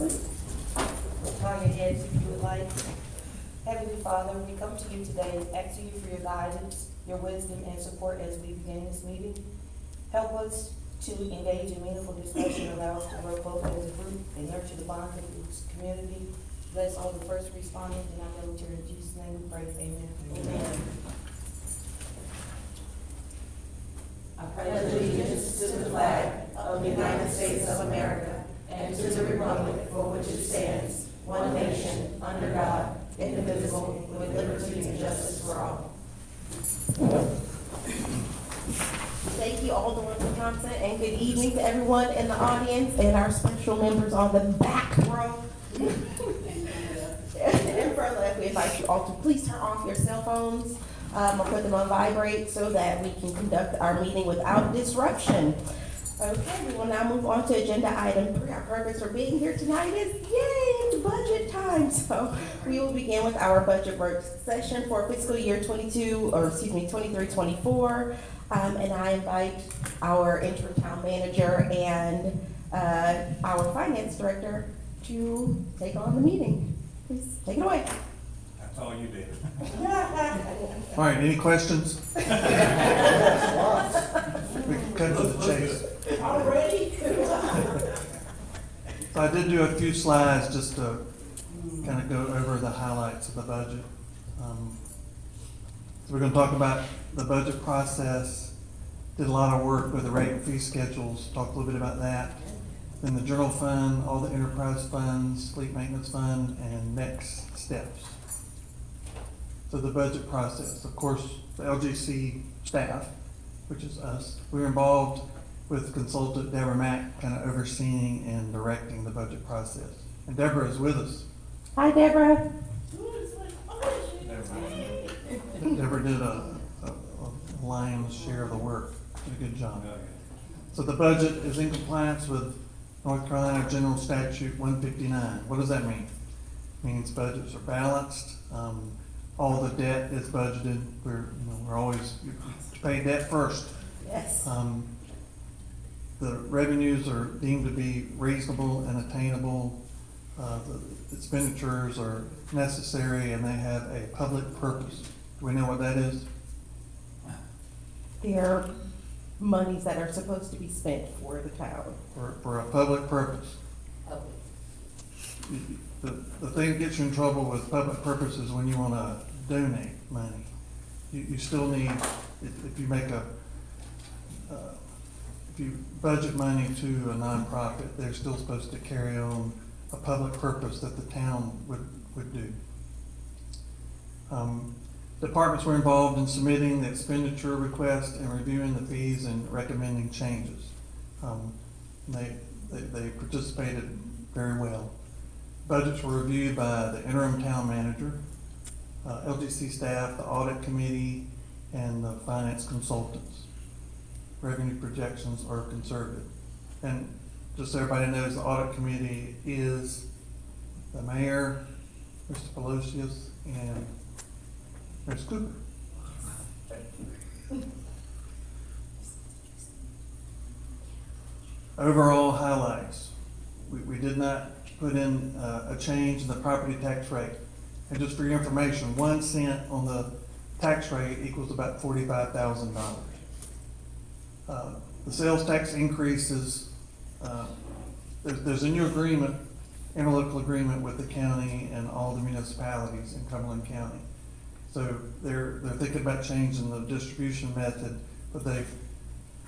Bow your heads if you would like. Heavenly Father, we come to you today asking you for your guidance, your wisdom, and support as we begin this meeting. Help us to engage in meaningful discussion, allow us to work both as a group and nurture the bond of this community. Bless all the first responders and our military. In Jesus' name we pray, amen. Amen. I pledge allegiance to the flag of the United States of America and to the republic for which it stands, one nation, under God, indivisible, with liberty and justice for all. Thank you, Alderman Johnson, and good evening to everyone in the audience and our special members on the back row. And for left, we invite you all to please turn off your cell phones or put them on vibrate so that we can conduct our meeting without disruption. Okay, we will now move on to agenda item 3. Our purpose for being here tonight is, yay, it's budget time. So we will begin with our budget work session for fiscal year 23-24. And I invite our interim town manager and our finance director to take on the meeting. Please take it away. That's all you did. All right, any questions? We can cut to the chase. Already? So I did do a few slides just to kind of go over the highlights of the budget. So we're going to talk about the budget process, did a lot of work with the rate and fee schedules, talked a little bit about that. Then the general fund, all the enterprise funds, fleet maintenance fund, and next steps. So the budget process, of course, the LGC staff, which is us, we're involved with consultant Deborah Mack kind of overseeing and directing the budget process. And Deborah is with us. Hi, Deborah. Deborah did a lion's share of the work. Did a good job. So the budget is in compliance with North Carolina General Statute 159. What does that mean? It means budgets are balanced. All the debt is budgeted. We're always you pay debt first. Yes. The revenues are deemed to be reasonable and attainable. The expenditures are necessary and they have a public purpose. Do we know what that is? They're monies that are supposed to be spent for the town. For a public purpose. The thing that gets you in trouble with public purpose is when you want to donate money. You still need, if you make if you budget money to a nonprofit, they're still supposed to carry on a public purpose that the town would do. Departments were involved in submitting the expenditure request and reviewing the fees and recommending changes. They participated very well. Budgets were reviewed by the interim town manager, LGC staff, the audit committee, and the finance consultants. Revenue projections are conservative. And just so everybody knows, the audit committee is the mayor, Mr. Pelosius, and Ms. Cooper. Overall highlights. We did not put in a change in the property tax rate. And just for your information, 1 cent on the tax rate equals about $45,000. The sales tax increases, there's a new agreement, interlocal agreement with the county and all the municipalities in Cumberland County. So they're thinking about changing the distribution method, but they've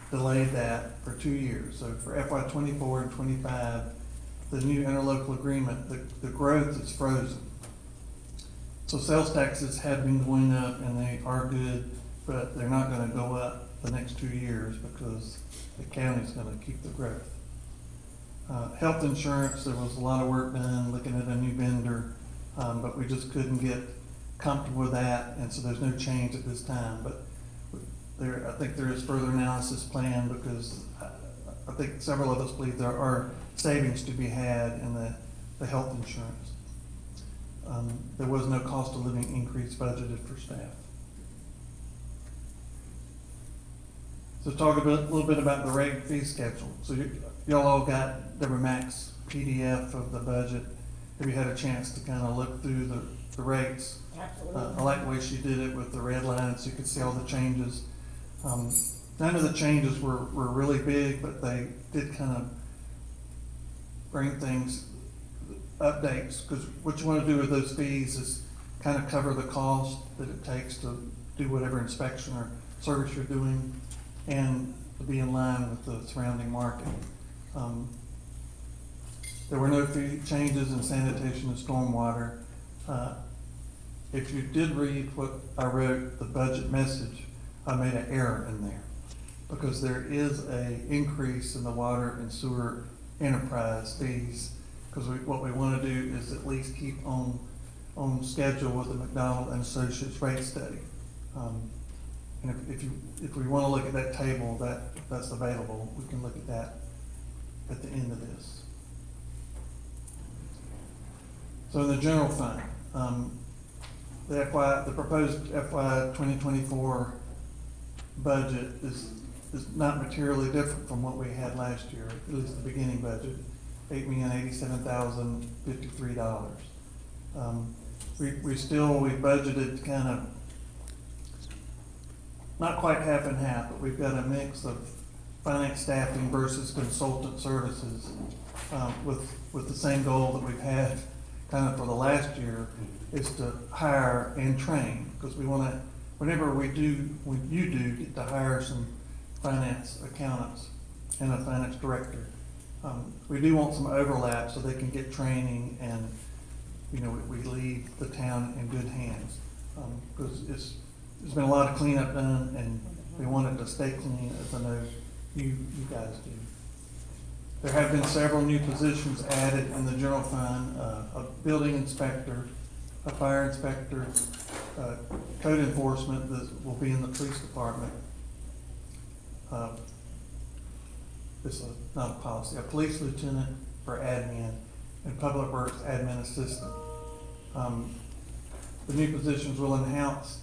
delayed that for 2 years. So for FY 24 and 25, the new interlocal agreement, the growth is frozen. So sales taxes have been going up and they are good, but they're not gonna go up the next 2 years because the county's gonna keep the growth. Health insurance, there was a lot of work done looking at a new vendor, but we just couldn't get comfortable with that, and so there's no change at this time. But I think there is further analysis planned because I think several of us believe there are savings to be had in the health insurance. There was no cost of living increase budgeted for staff. So talk a little bit about the rate and fee schedule. So y'all all got Deborah Mack's PDF of the budget. Have you had a chance to kind of look through the rates? Absolutely. I like the way she did it with the red lines, so you could see all the changes. None of the changes were really big, but they did kind of bring things, updates, because what you want to do with those fees is kind of cover the cost that it takes to do whatever inspection or service you're doing, and to be in line with the surrounding market. There were no fee changes in sanitation and stormwater. If you did read what I wrote, the budget message, I made an error in there, because there is a increase in the water and sewer enterprise fees, because what we want to do is at least keep on schedule with the McDonald and Associates rate study. And if we want to look at that table that's available, we can look at that at the end of this. So in the general fund, the proposed FY 2024 budget is not materially different from what we had last year, at least the beginning budget, $8,087,053. We budgeted kind of, not quite half and half, but we've got a mix of finance staffing versus consultant services, with the same goal that we've had kind of for the last year, is to hire and train, because we want to, when you do get to hire some finance accountants and a finance director, we do want some overlap so they can get training, and we leave the town in good hands, because there's been a lot of cleanup done, and we want it to stay clean, as I know you guys do. There have been several new positions added in the general fund, a building inspector, a fire inspector, code enforcement that will be in the police department. This is not a policy, a police lieutenant for admin, and public works admin assistant. The new positions will enhance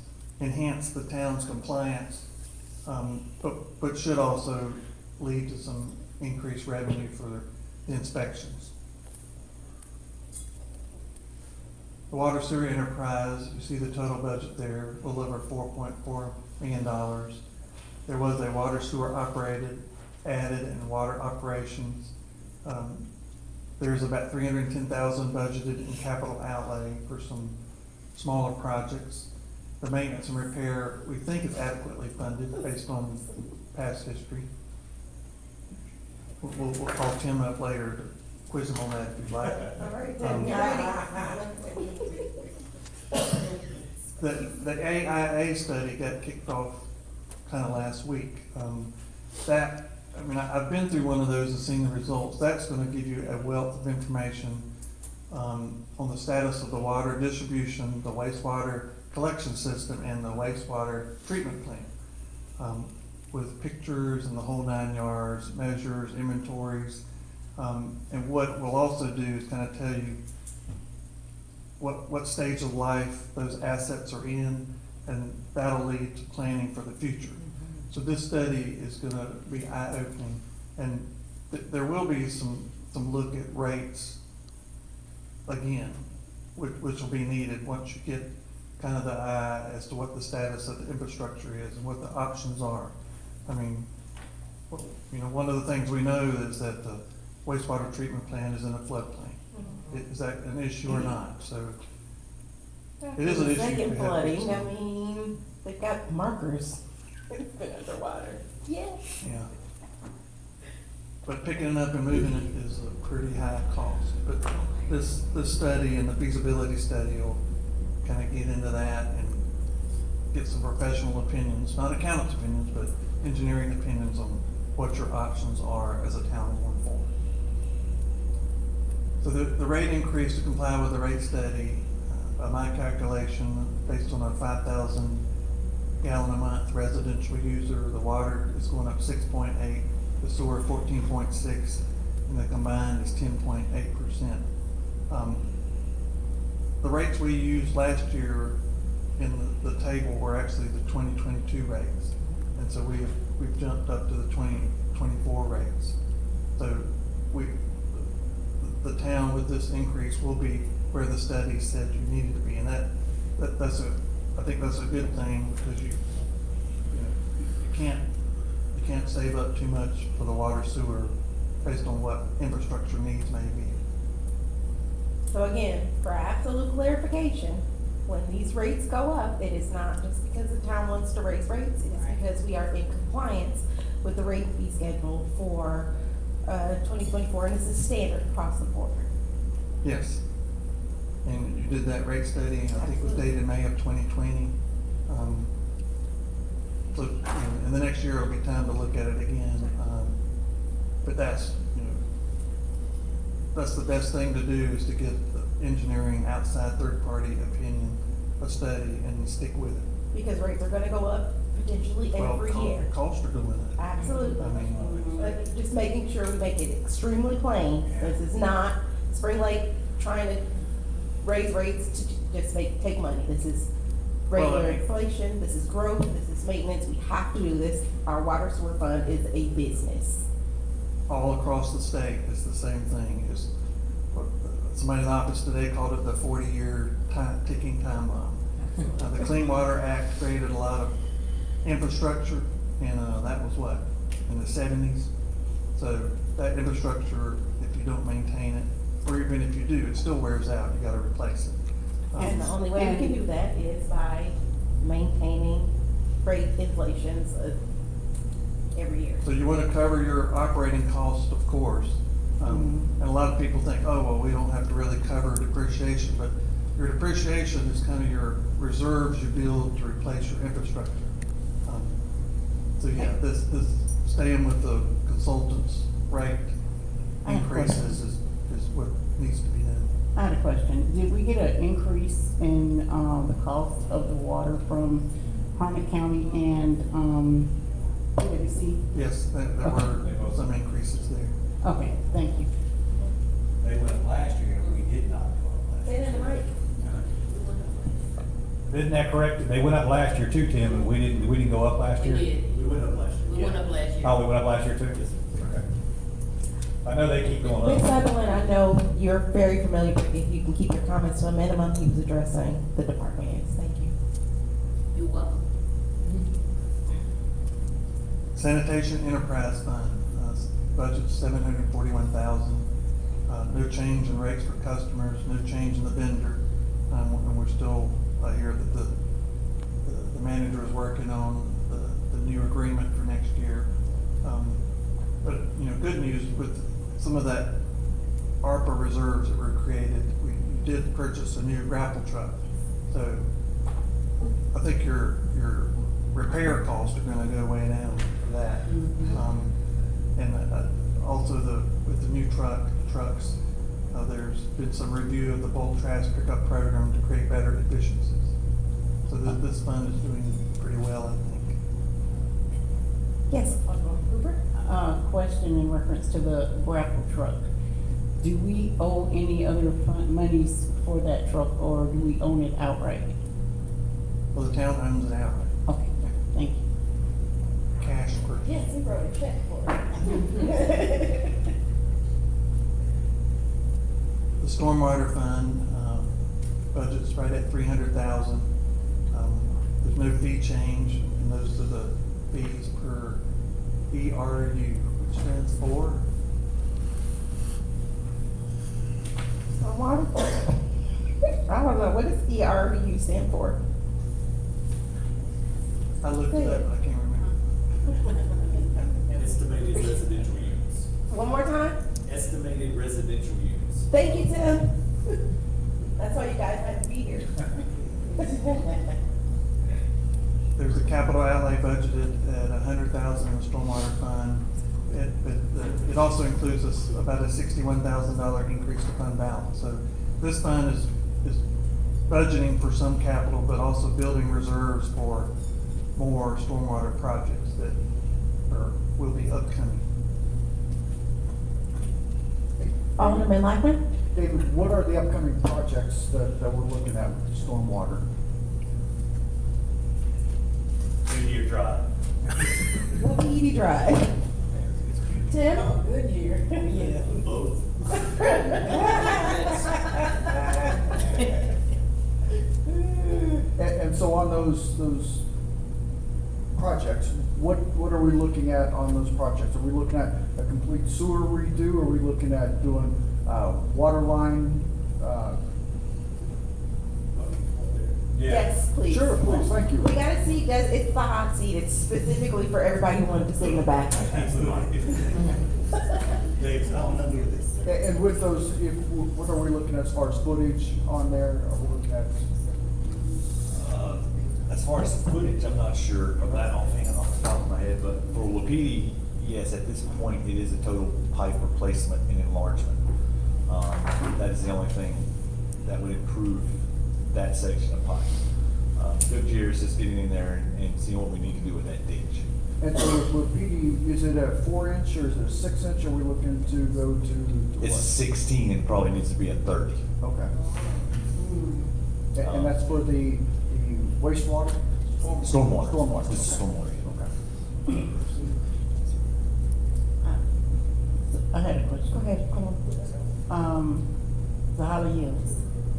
the town's compliance, but should also lead to some increased revenue for the inspections. The water sewer enterprise, you see the total budget there, a little over $4.4 million. There was a water sewer added in water operations. There's about $310,000 budgeted in capital outlay for some smaller projects. The maintenance and repair, we think, is adequately funded based on past history. We'll call Tim up later to quiz him on that if you'd like. The AIA study got kicked off kind of last week. I've been through one of those and seen the results. That's going to give you a wealth of information on the status of the water distribution, the wastewater collection system, and the wastewater treatment plant, with pictures and the whole 9 yards, measures, inventories. And what we'll also do is kind of tell you what stage of life those assets are in, and that'll lead to planning for the future. So this study is going to be eye-opening, and there will be some look at rates again, which will be needed once you get kind of the eye as to what the status of the infrastructure is and what the options are. One of the things we know is that the wastewater treatment plant is in a floodplain. Is that an issue or not? So it is an issue. Second flooding, they've got markers. It's been underwater. Yeah. Yeah. But picking it up and moving it is a pretty high cost. But this study and the feasibility study will kind of get into that and get some professional opinions, not accountants' opinions, but engineering opinions on what your options are as a town going forward. So the rate increase to comply with the rate study, by my calculation, based on a 5,000 gallon a month residential user, the water is going up 6.8, the sewer 14.6, and the combined is 10.8%. The rates we used last year in the table were actually the 2022 rates, and so we've jumped up to the 2024 rates. So the town with this increase will be where the study said you needed to be, and I think that's a good thing, because you can't save up too much for the water sewer based on what infrastructure needs may be. So again, for absolute clarification, when these rates go up, it is not just because the town wants to raise rates, it is because we are in compliance with the rate fee schedule for 2024, and this is standard across the board. Yes. And you did that rate study, I think it was dated May of 2020. So, in the next year, it'll be time to look at it again. But that's the best thing to do, is to get the engineering outside third-party opinion, a study, and stick with it. Because rates are gonna go up potentially every year. Costs are going up. Absolutely. I mean, But just making sure we make it extremely plain, this is not Spring Lake trying to raise rates to just take money. This is regular Well, inflation, this is growth, this is maintenance, we have to do this. Our water sewer fund is a business. all across the state is the same thing. Is what somebody in the office today called it the 40-year ticking time bomb. The Clean Water Act created a lot of infrastructure, and that was what, in the 70s? So that infrastructure, if you don't maintain it, or even if you do, it still wears out. You gotta replace it. And the only way we can do that is by maintaining rate inflations every year. So you want to cover your operating costs, of course. And a lot of people think, oh, well, we don't have to really cover depreciation, but your depreciation is kind of your reserves you build to replace your infrastructure. So yeah, this staying with the consultant's rate increases is what needs to be done. I had a question. Did we get an increase in, the cost of the water from Harnett County and, PwC? Yes, there were some increases there. Okay, thank you. They went up last year, and we did not go up last Say year. that right. Isn't that correct? They went up last year too, Tim, and we didn't go up last We year? did. We went up last year. We went up last year. Oh, we went up last year too? Okay. I know they keep going Ms. up. Sutherland, I know you're very familiar, but if you can keep your comments to a minimum, he was addressing the department heads. Thank you. You're welcome. Sanitation Enterprise Fund, budget $741,000. No change in rates for customers, no change in the vendor. And we're still, I hear that the manager is working on the new agreement for next year. But, good news with some of that ARPA reserves that were created, we did purchase a new grapple truck. So I think your repair costs are gonna go way down for that. And also with the new trucks, there's been some review of the bulk trash pickup program to create better efficiencies. So this fund is doing pretty well, I think. Yes, Alderman Hooper? Question in reference to the grapple truck. Do we owe any other monies for that truck, or do we own it outright? Well, the town owns it outright, Okay, thank you. cash purchase. Yes, he wrote a check for it. The stormwater fund, budget's right at $300,000. There's no fee change, and those are the fees per ERU, which stands for, Stormwater? I don't know, what does ERU stand for? I looked it up, I can't remember. Estimated residential units. One more time? Estimated residential units. Thank you, Tim. That's why you guys had to be here. There's a capital outlay budgeted at $100,000 in the stormwater fund. It also includes about a $61,000 increase to fund balance. So this fund is budgeting for some capital, but also building reserves for more stormwater projects that will be upcoming. Alderman Blackman? David, what are the upcoming projects that we're looking at with stormwater? Two-year drive. What will you drive? Tim? Good year. Yeah. Both. And so on those projects, what are we looking at on those projects? Are we looking at a complete sewer redo? Are we looking at doing, water line, Yes, please. Sure, please, thank you. We gotta see, guys, it's the hot seat, it's specifically for everybody who wanted to sit in the back. And with those, what are we looking at as far as footage on there? Are we looking at? As far as the footage, I'm not sure of that offhand off the top of my head, but for Wapiti, yes, at this point, it is a total pipe replacement and enlargement. That is the only thing that would improve that section of pipe. Goodyear is just getting in there and seeing what we need to do with that ditch. And so with PD, is it a 4-inch or is it a 6-inch? Are we looking to go to It's what? 16 and probably needs to be a 30. Okay. And that's for the wastewater? Stormwater. Stormwater, This is okay. stormwater. Okay. I had a question. Go ahead, come on. The Holly Hills,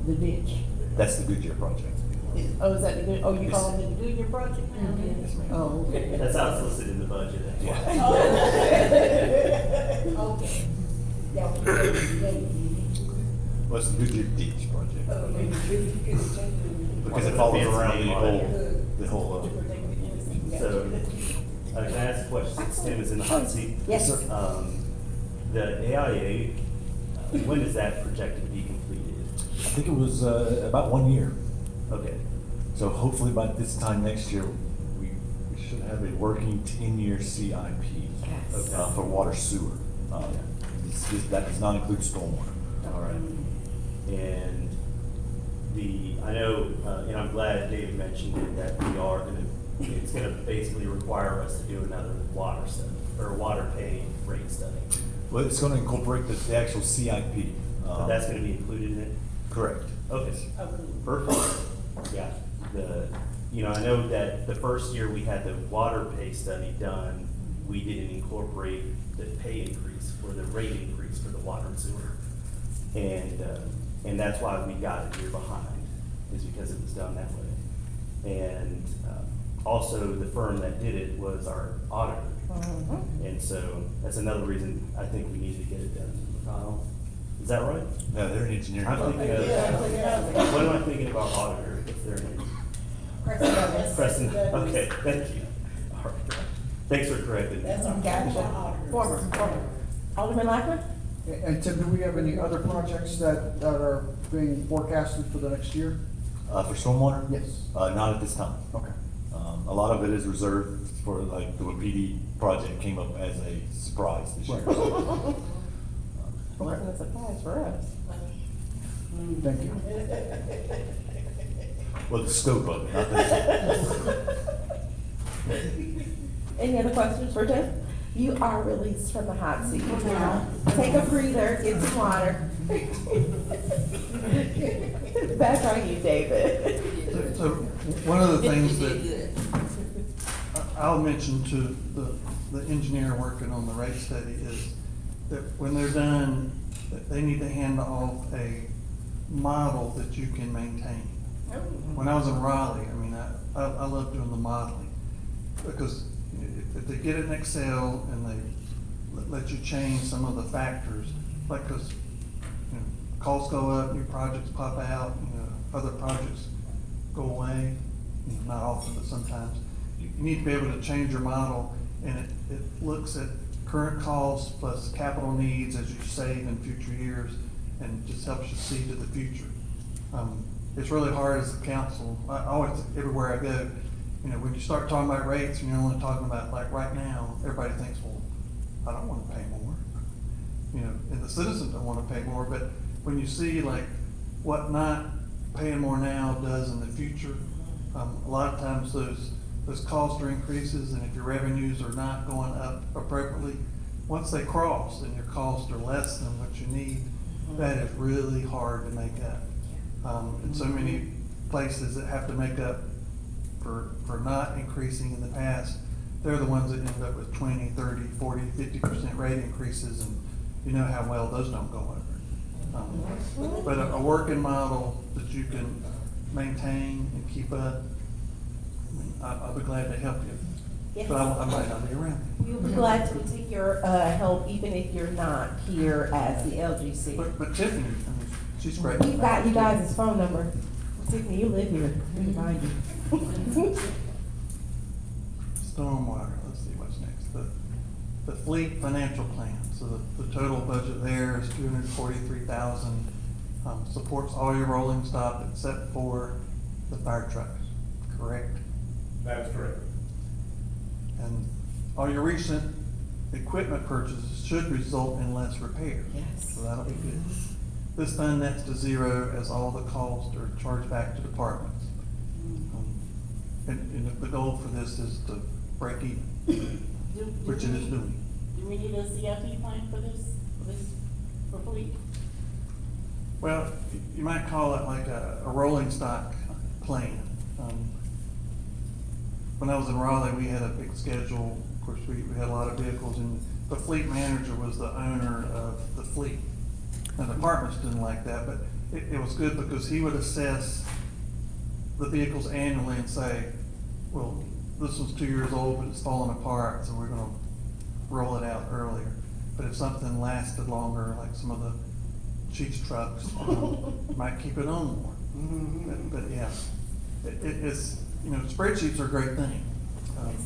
the ditch. That's the Goodyear project. Oh, is that the good, oh, you calling it the Goodyear project? Yes, ma'am. Oh, okay. That's how it's listed in the budget. Yeah. Okay. Well, it's the Goodyear ditch project. Because it follows around the whole, So, can I ask a question, since Tim is in the hot seat? Yes. The AIA, when is that projected to be completed? I think it was, about 1 year. Okay, So hopefully by this time next year, we should have a working 10-year CIP Yes. for water sewer. That does not include stormwater. all right. And I know, and I'm glad Dave mentioned it, that it's gonna basically require us to do another water study, or water pay rate study. Well, it's gonna incorporate the actual CIP. But that's gonna be included in it? Correct. Okay, perfect. Yeah, I know that the first year we had the water pay study done, we didn't incorporate the pay increase or the rate increase for the water and sewer. And that's why we got a year behind, is because it was done that way. And, also the firm that did it was our auditor. And so that's another reason I think we need to get it done. Is that right? No, they're an engineering. I'm thinking of, what am I thinking about auditor? What's their name? Preston, okay, thank you. All right. Thanks for correcting me. Gotcha. Former. Alderman Lockwood? And Tim, do we have any other projects that are being forecasted for the next year? For stormwater? Yes. Not at this time. Okay. A lot of it is reserved for, like, the PD project came up as a surprise this year. Right. So, It wasn't a surprise for us. Thank you. well, the scope of it, not the. Any other questions for Tim? You are released from the hot seat. Take a breather, get some water. Back on you, David. So one of the things that I'll mention to the engineer working on the rate study is that when they're done, that they need to hand off a model that you can maintain. When I was in Raleigh, I mean, I love doing the modeling, because if they get it in Excel and they let you change some of the factors, like, cause, costs go up, new projects pop out, other projects go away, not often, but sometimes. You need to be able to change your model, and it looks at current costs plus capital needs as you save in future years, and just helps you see to the future. It's really hard as a council, I always, everywhere I go, when you start talking about rates and you're only talking about, like, right now, everybody thinks, well, I don't wanna pay more. And the citizens don't wanna pay more, but when you see, like, what not paying more now does in the future, a lot of times those costs are increases, and if your revenues are not going up appropriately, once they cross and your costs are less than what you need, that is really hard to make up. And so many places that have to make up for not increasing in the past, they're the ones that end up with 20, 30, 40, 50% rate increases, and you know how well those don't go over. But a working model that you can maintain and keep up, I mean, I'll be glad to help you. Yes. But I might not be around. We'll be glad to take your, help, even if you're not here as the LGC. But Tiffany, I mean, she's great. We've got you guys' phone number. Tiffany, you live here. We can find you. Stormwater, let's see what's next. The fleet financial plan, so the total budget there is $243,000. Supports all your rolling stock except for the fire trucks, correct? That is correct. And all your recent equipment purchases should result in less repairs. Yes. So that'll be good. This fund nets to zero as all the costs are charged back to departments. And the goal for this is to break even, which it is doing. Do we need a CIP plan for this, for fleet? Well, you might call it like a rolling stock plan. When I was in Raleigh, we had a big schedule. Of course, we had a lot of vehicles, and the fleet manager was the owner of the fleet. And departments didn't like that, but it was good because he would assess the vehicles annually and say, well, this was 2 years old, but it's falling apart, so we're gonna roll it out earlier. But if something lasted longer, like some of the Chiefs trucks, might keep it on more. But yeah, it's, you know, spreadsheets are a great thing.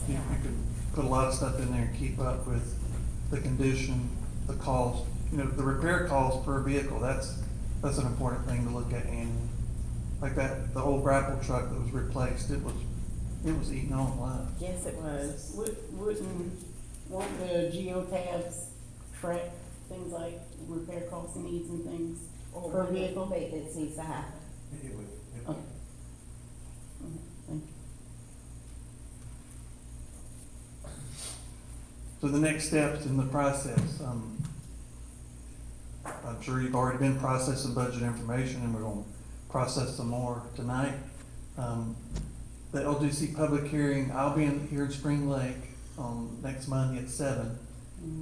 You can put a lot of stuff in there and keep up with the condition, the cost, you know, the repair cost per vehicle, that's an important thing to look at annually. Like that, the old grapple truck that was replaced, it was eating all alive. Yes, it was. Won't the geotabs track things like repair costs and needs and things per vehicle? Maintenance needs to happen. It would. Okay. Thank you. So the next steps in the process, I'm sure you've already been processing budget information, and we're gonna process some more tonight. The LGC public hearing, I'll be here in Spring Lake on next Monday at 7.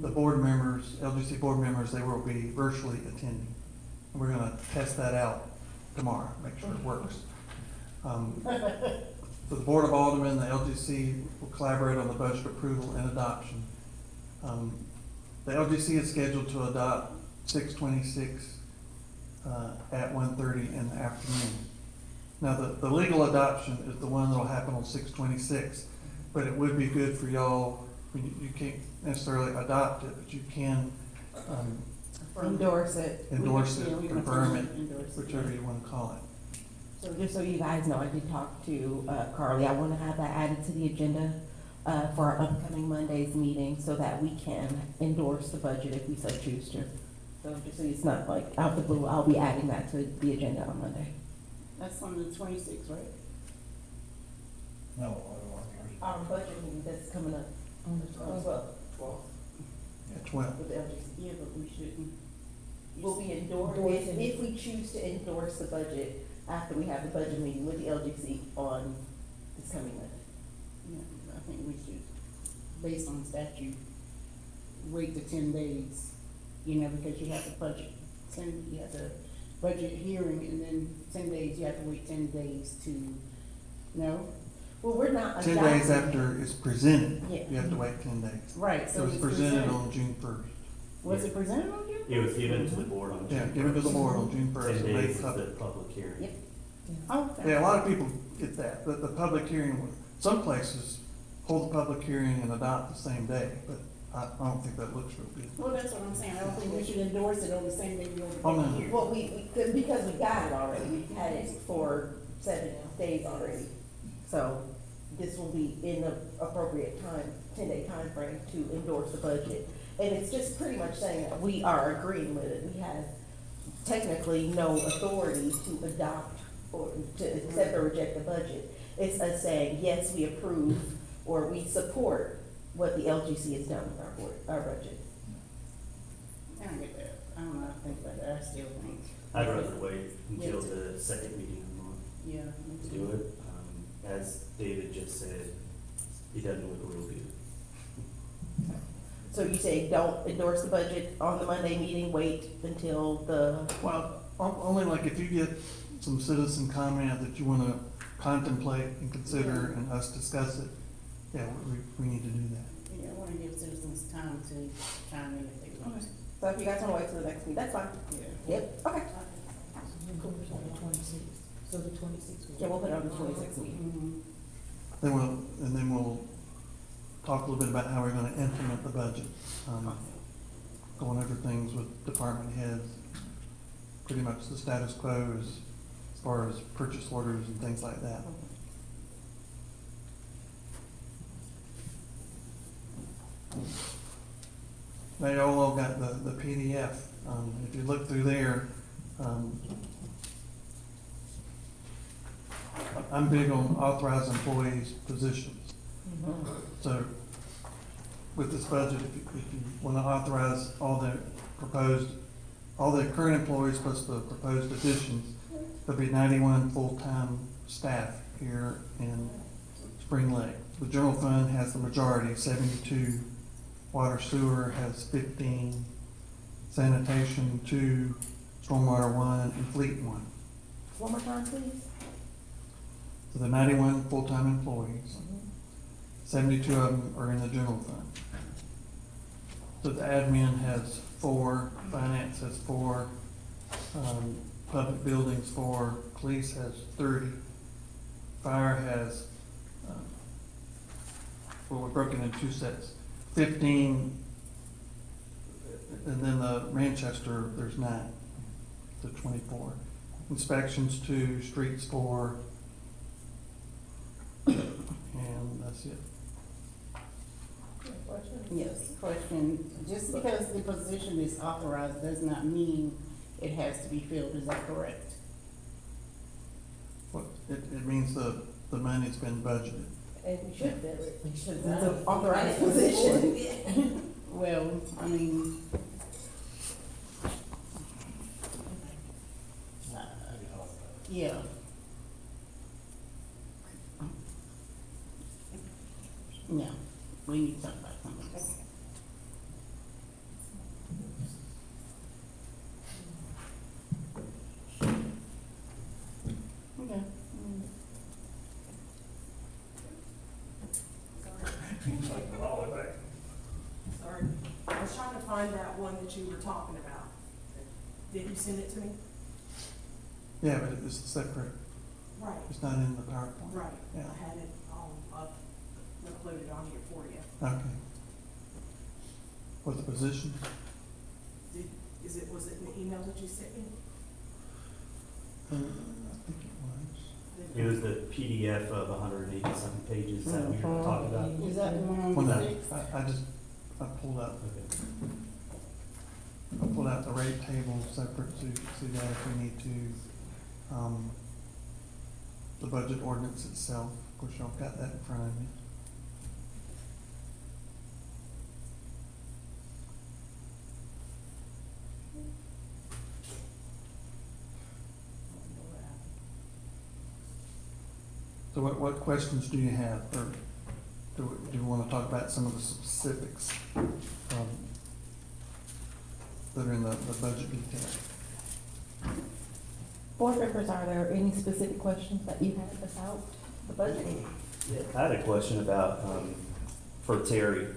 The board members, LGC board members, they will be virtually attending. And we're gonna test that out tomorrow, make sure it works. For the Board of Aldermen, the LGC will collaborate on the budget approval and adoption. The LGC is scheduled to adopt 6/26 at 1:30 in the afternoon. Now, the legal adoption is the one that'll happen on 6/26, but it would be good for y'all, you can't necessarily adopt it, but you can Endorse it. endorse it, Yeah, we can confirm it, endorse it, whichever yeah. you wanna call it. So just so you guys know, I did talk to Carly. I want to have that added to the agenda for our upcoming Monday's meeting so that we can endorse the budget if we so choose to. So just so it's not like out the blue, I'll be adding that to the agenda on Monday. That's on the 26th, right? No, I don't want to. Our budget meeting that's coming up on the 12th. At 12. With the LGC. Yeah, but we shouldn't. Will be endorsed, if we choose to endorse the budget after we have the budget meeting with the LGC on this coming Monday. Yeah, I think we should, based on statute, wait the 10 days, you know, because you have to budget, you have to budget hearing, and then 10 days, you have to wait 10 days to, no? Well, we're not 10 adopting. days after it's presented, Yeah. you have to wait 10 days. Right, It so was it's presented on June 1st. Was it presented on June? It was given to the board on June. Yeah, give it to the board on June 1st. 10 and days make is public. the public hearing. Yep. Oh, okay. Yeah, a lot of people get that, but the public hearing, some places hold the public hearing and adopt the same day, but I don't think that looks real good. Well, that's what I'm saying, I don't think we should endorse it on the same day we over. Oh, no. Well, we could, because we got it already, we've had it for 7 days already. So this will be in the appropriate time, 10-day time frame to endorse the budget. And it's just pretty much saying that we are agreeing with it. We have technically no authority to adopt or to accept or reject the budget. It's us saying, yes, we approve or we support what the LGC has done with our budget. I don't get that, I don't know, I think about that, I still think. I'd rather wait until the second meeting of the month Yeah. to do it. As David just said, it doesn't look real good. So you say don't endorse the budget on the Monday meeting, wait until the, Well, only like if you get some citizen comment that you wanna contemplate and consider and us discuss it, yeah, we need to do that. Yeah, I wanna give citizens time to chime in if they want to. so if you guys wanna wait till the next meeting, that's fine. Yeah. Yep, okay. So the 26th. Yeah, we'll put it on the 26th meeting. Mhm. Then we'll talk a little bit about how we're gonna implement the budget. Going over things with department heads, pretty much the status quo as far as purchase orders and things like that. Now, y'all all got the PDF. If you look through there, I'm big on authorized employees' positions. So with this budget, if you wanna authorize all the current employees plus the proposed additions, there'll be 91 full-time staff here in Spring Lake. The general fund has the majority, 72. Water sewer has 15, sanitation 2, stormwater 1, and fleet 1. One more time, please. So the 91 full-time employees, 72 of them are in the general fund. So the admin has 4, finance has 4, public buildings 4, police has 30, fire has, well, we're broken in 2 sets, 15, and then the Manchester, there's 9, so 24. Inspections 2, streets 4, and that's it. Yes, question, just because the position is authorized does not mean it has to be filled, is that correct? What, it means the money's been budgeted. And we should fill it. We should It's an authorized position. Well, I mean, yeah. Yeah, we need to talk about some of this. Okay. Sorry, I was trying to find that one that you were talking about. Did you send it to me? Yeah, but it's separate, Right, it's not in the PowerPoint. right. Yeah. I had it uploaded on here for you. Okay. What the position? Was it in the email that you sent me? I think it was. It was the PDF of 180-something pages that we were talking about. Is that the one Well, on no, the sixth? I pulled out, Okay. I pulled out the rate table separate so you can see that if we need to, the budget ordinance itself, of course, y'all got that in front of you. So what questions do you have, or do you want to talk about some of the specifics that are in the budget detail? Board members, are there any specific questions that you have about the budget? Yeah, I had a question about, for Terry.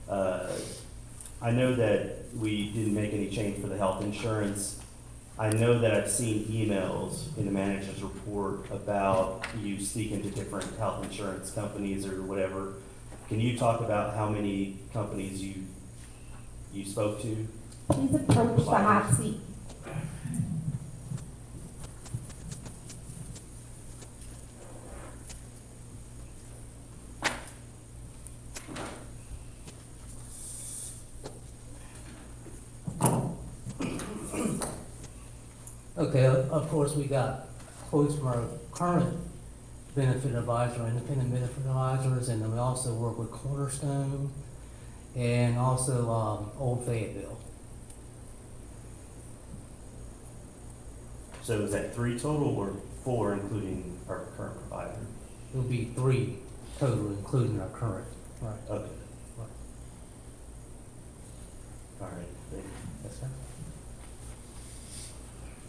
I know that we didn't make any change for the health insurance. I know that I've seen emails in the manager's report about you speaking to different health insurance companies or whatever. Can you talk about how many companies you spoke to? Please approach the hot seat. Okay, of course, we got quotes from our current benefit advisor, independent benefit advisors, and then we also work with Cornerstone and also, Old Fayetteville. So is that 3 total or 4 including our current provider? It'll be 3 total, including our current, right. Okay. All right, thank you. That's fine.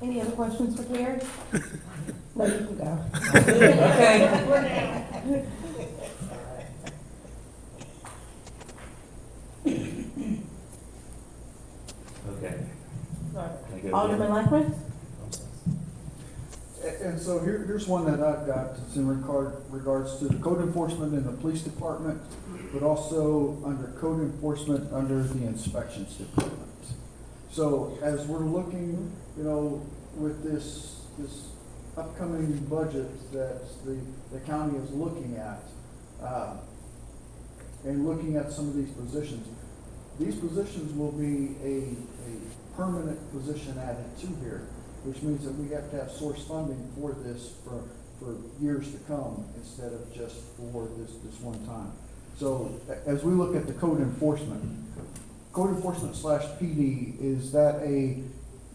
Any other questions for Gary? No, you can go. Okay. Okay. Can I go Alderman again? Lackman? And so here's one that I've got, it's in regards to the code enforcement in the police department, but also under code enforcement under the inspections department. So as we're looking, you know, with this upcoming budget that the county is looking at, and looking at some of these positions will be a permanent position added to here, which means that we have to have source funding for this for years to come instead of just for this one time. So as we look at the code enforcement slash PD, is that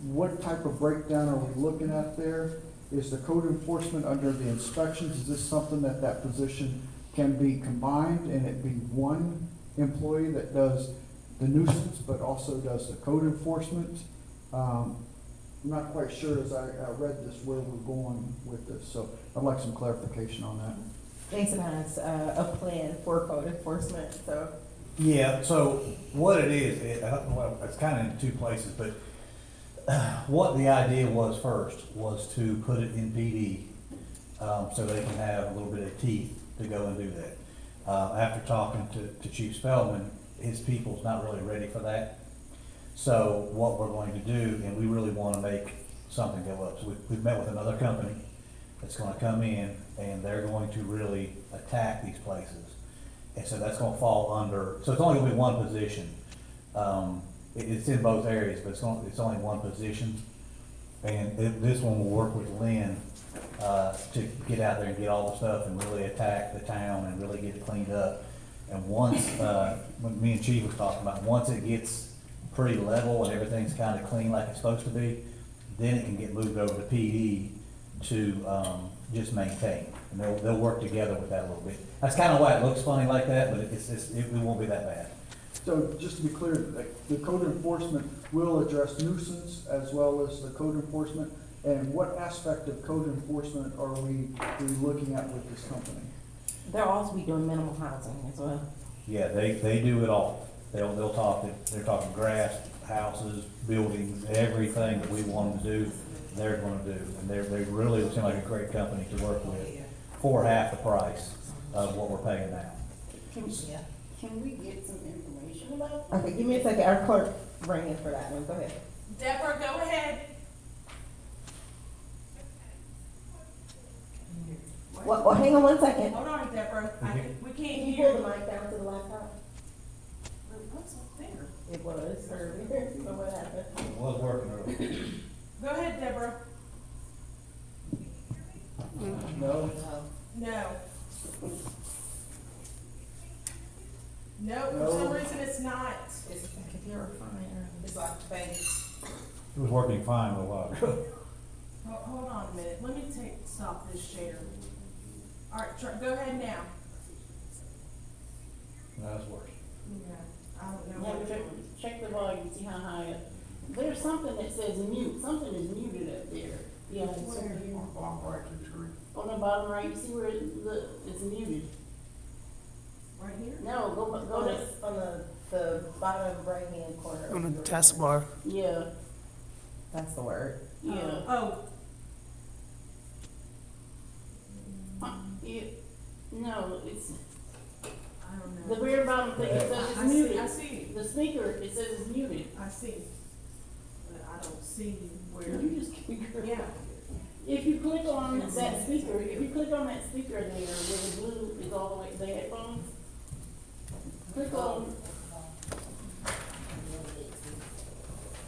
what type of breakdown are we looking at there? Is the code enforcement under the inspections, is this something that position can be combined and it be one employee that does the nuisance but also does the code enforcement? I'm not quite sure as I read this where we're going with this, so I'd like some clarification on that. Jason has a plan for code enforcement, so. Yeah, so what it is, well, it's kind of in two places, but what the idea was first was to put it in PD, so they can have a little bit of teeth to go and do that. After talking to Chief Spellman, his people's not really ready for that. So what we're going to do, and we really want to make something go up. So we've met with another company that's going to come in and they're going to really attack these places. And so that's going to fall under, so it's only going to be one position. It's in both areas, but it's only one position. And this one will work with Lynn to get out there and get all the stuff and really attack the town and really get it cleaned up. And once, when me and Chief was talking about, once it gets pretty level and everything's kind of clean like it's supposed to be, then it can get moved over to PD to just maintain. And they'll work together with that a little bit. That's kind of why it looks funny like that, but it won't be that bad. So just to be clear, the code enforcement will address nuisance as well as the code enforcement. And what aspect of code enforcement are we looking at with this company? They'll also be doing minimal housing as well. Yeah, they do it all. They're talking grass, houses, buildings, everything that we want them to do, they're gonna do. And they really seem like a great company to work with for half the price of what we're paying now. Can we get some information about that? Okay, give me a second, our clerk ringing for that one, go ahead. Deborah, go ahead. Well, hang on one second. Hold on, Deborah. We can't Can you hear. pull the mic down to the laptop? What's up there? It was earlier, so what happened? It was working earlier. Go ahead, Deborah. No? No. No, for No. some reason it's not. It's like if you're fine. It's like face. It was working fine a while ago. Hold on a minute. Let me stop this share. All right, go ahead now. No, it's worse. Yeah, I don't know. Yeah, what- check the volume, see how high it. There's something that says mute, something is muted up there. Yeah, it's over here. On the bottom right, you see where it's muted? Right here? No, go On to, the bottom right-hand corner. On the taskbar. yeah, That's the word. yeah. Oh, No, it's, I don't know. the very bottom thing, it says it's I see, muted. I see, The speaker, it says it's muted. I see. But I don't see where, You just keep. yeah. If you click on that speaker, if you click on that speaker there, where the blue is all the way, the headphones, click on,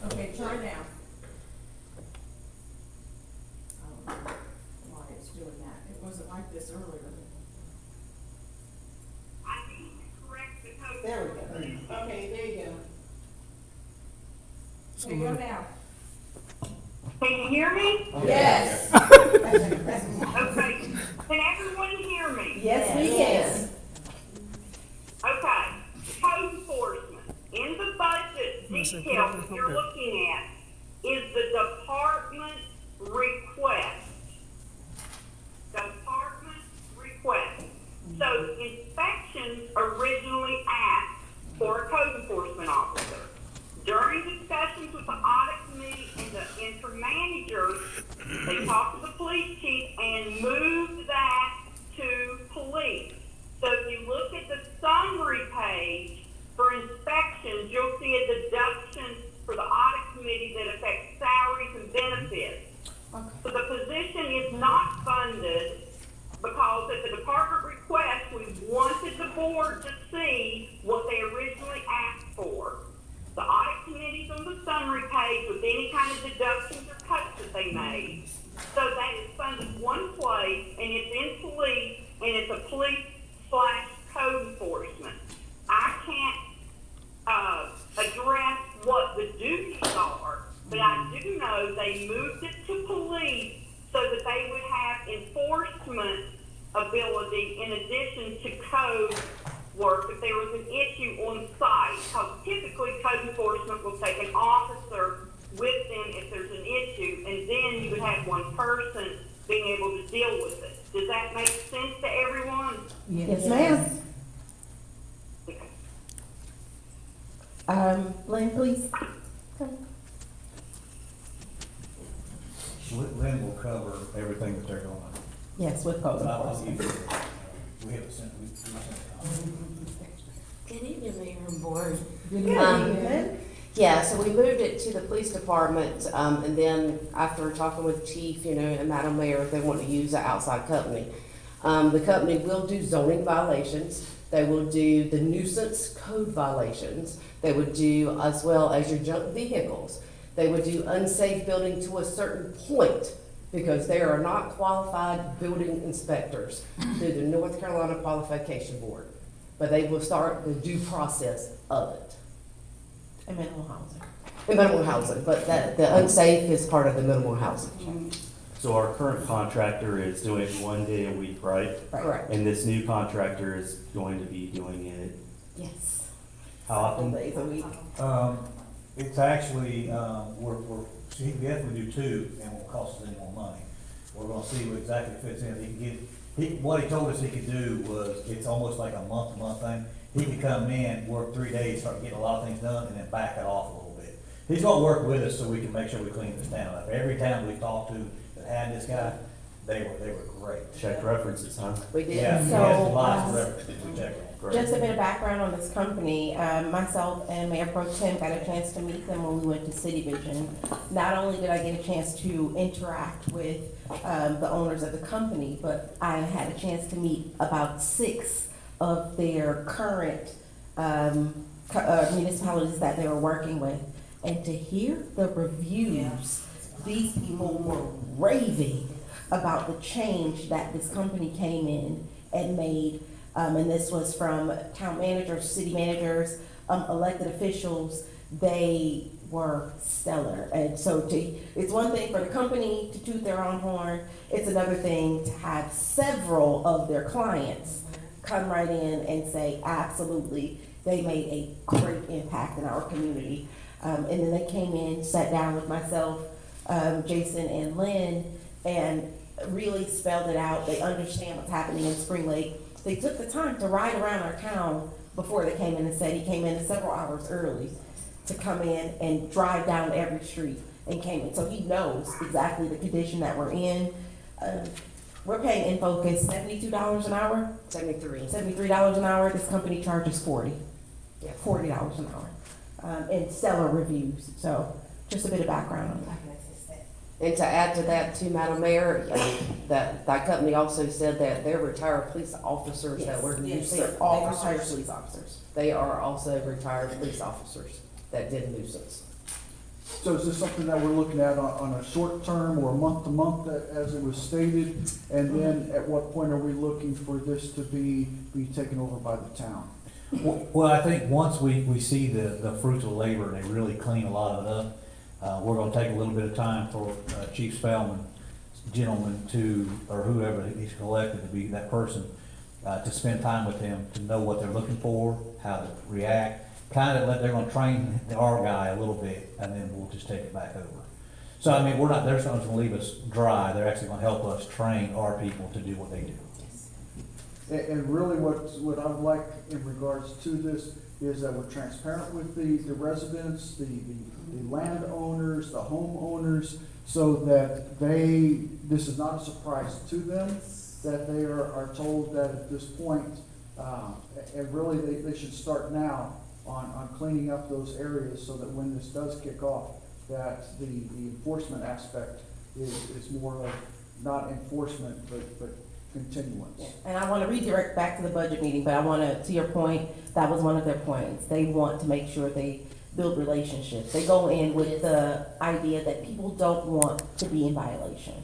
Okay, try now. I don't know why it's doing that. It wasn't like this earlier. there we go. Okay, there you go. Okay, go now. Can you hear me? Yes. Okay. Can everyone hear me? Yes, we can. Okay. Code enforcement. In the budget detail talked to the police chief and moved that to police. So if you look at the summary page for inspections, you'll see a deduction for the audit committee that affects salaries and benefits. So the position is not funded because at the department request, we wanted the board to see what they originally asked for. The audit committee's on the summary page with any kind of deductions or cuts that they made. So that is funded one place, and it's in police, and it's a police/code enforcement. I can't address what the duties are, but I do know they moved it to police so that they would have enforcement ability in addition to code work if there was an issue on site. Because typically code enforcement will take an officer with them if there's an issue, and then you would have one person being able to deal with it. Does that make sense to everyone? Yes, ma'am. Lynn, please. Come. Lynn will cover everything that they're going on. Yes, with code But I'll enforcement. give you, we haven't sent, we sent a Good evening, Mayor and Board. Good evening. Yeah, so we moved it to the police department, and then after talking with Chief, and Madam Mayor, they want to use an outside company. The company will do zoning violations, they will do the nuisance code violations, they would do as well as your junk vehicles. They would do unsafe building to a certain point, because they are not qualified building inspectors through the North Carolina Qualification Board. But they will start the due process of it. And minimal housing. In minimal housing, but the unsafe is part of the minimal housing. So our current contractor is doing it 1 day a week, right? Correct. And this new contractor is going to be doing it Yes. how often? Days a week. It's actually, we definitely do two, and it won't cost us any more money. We're gonna see what exactly fits in. What he told us he could do was, it's almost like a month-to-month thing. He could come in, work 3 days, start getting a lot of things done, and then back it off a little bit. He's gonna work with us so we can make sure we clean this town up. Every town we talked to that had this guy, they were great. Check references, huh? We did. Yeah, he So, has lots of references to check. Great. Just a bit of background on this company. Myself and Mayor Pro Tem got a chance to meet them when we went to City Vision. Not only did I get a chance to interact with the owners of the company, but I had a chance to meet about 6 of their current municipalities that they were working with. And to hear the reviews, these people were raving about the change that this company came in and made. And this was from town managers, city managers, elected officials. They were stellar. And so it's one thing for the company to toot their own horn. It's another thing to have several of their clients come right in and say, absolutely, they made a great impact in our community. And then they came in, sat down with myself, Jason and Lynn, and really spelled it out. They understand what's happening in Spring Lake. They took the time to ride around our town before they came in and said he came in several hours early to come in and drive down every street and came in. So he knows exactly the condition that we're in. We're paying In Focus $72 an hour, 73. $73 an hour. This company charges $40 an hour. And stellar reviews. So just a bit of background on that. And to add to that too, Madam Mayor, that company also said that they're retired police officers that were Yes, nuisance. they're all retired police officers. They are also retired police officers that did nuisance. So is this something that we're looking at on a short term or month to month as it was stated? And then at what point are we looking for this to be taken over by the town? Well, I think once we see the fruits of the labor and they really clean a lot of it up, we're gonna take a little bit of time for Chief Spellman, gentleman, or whoever he's elected to be that person, to spend time with them, to know what they're looking for, how to react. They're gonna train our guy a little bit, and then we'll just take it back over. So, I mean, they're not gonna leave us dry, they're actually gonna help us train our people to do what they do. And really what I would like in regards to this is that we're transparent with the residents, the landowners, the homeowners, so that this is not a surprise to them, that they are told that at this point, and really, they should start now on cleaning up those areas so that when this does kick off, that the enforcement aspect is more of not enforcement, but continuance. Yeah. And I want to redirect back to the budget meeting, but I want to your point, that was one of their points. They want to make sure they build relationships. They go in with the idea that people don't want to be in violation.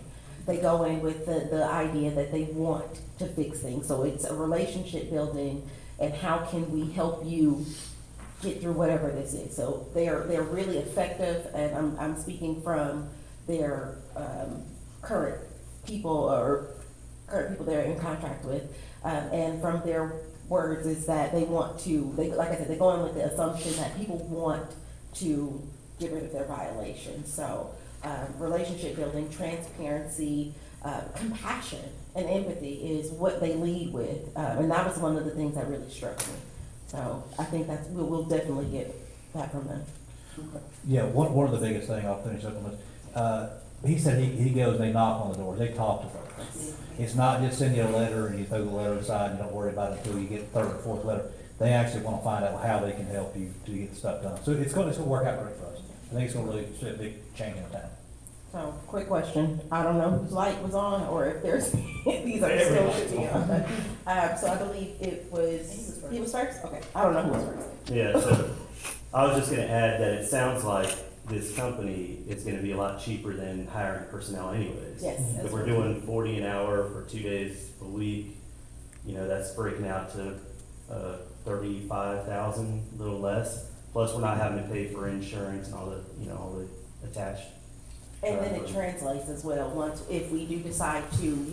They go in with the idea that they want to fix things. So it's a relationship building, and how can we help you get through whatever this is. So they're really effective, and I'm speaking from their current people they're in contract with, and from their words is that they want to, like I said, they go in with the assumption that people want to get rid of their violations. So relationship building, transparency, compassion, and empathy is what they lead with, and that was one of the things that really struck me. So I think we'll definitely get that from them. Yeah, one of the biggest thing, I'll finish up on this, he said he goes and they knock on the doors, they talk to folks. It's not just send you a letter and you throw the letter aside and you don't worry about it until you get the third or fourth letter. They actually want to find out how they can help you to get the stuff done. So it's going to work out great for us. I think it's going to really be a big change in the town. So, quick question, I don't know whose light was on, or if there's, these are still should be on. So I believe he was first? Okay, I don't know who was first. Yeah, so I was just gonna add that it sounds like this company is gonna be a lot cheaper than hiring personnel anyways. Yes. If we're doing 40 an hour for 2 days a week, that's breaking out to 35,000, a little less. Plus, we're not having to pay for insurance and all the attached. And then it translates as well, if we do decide to,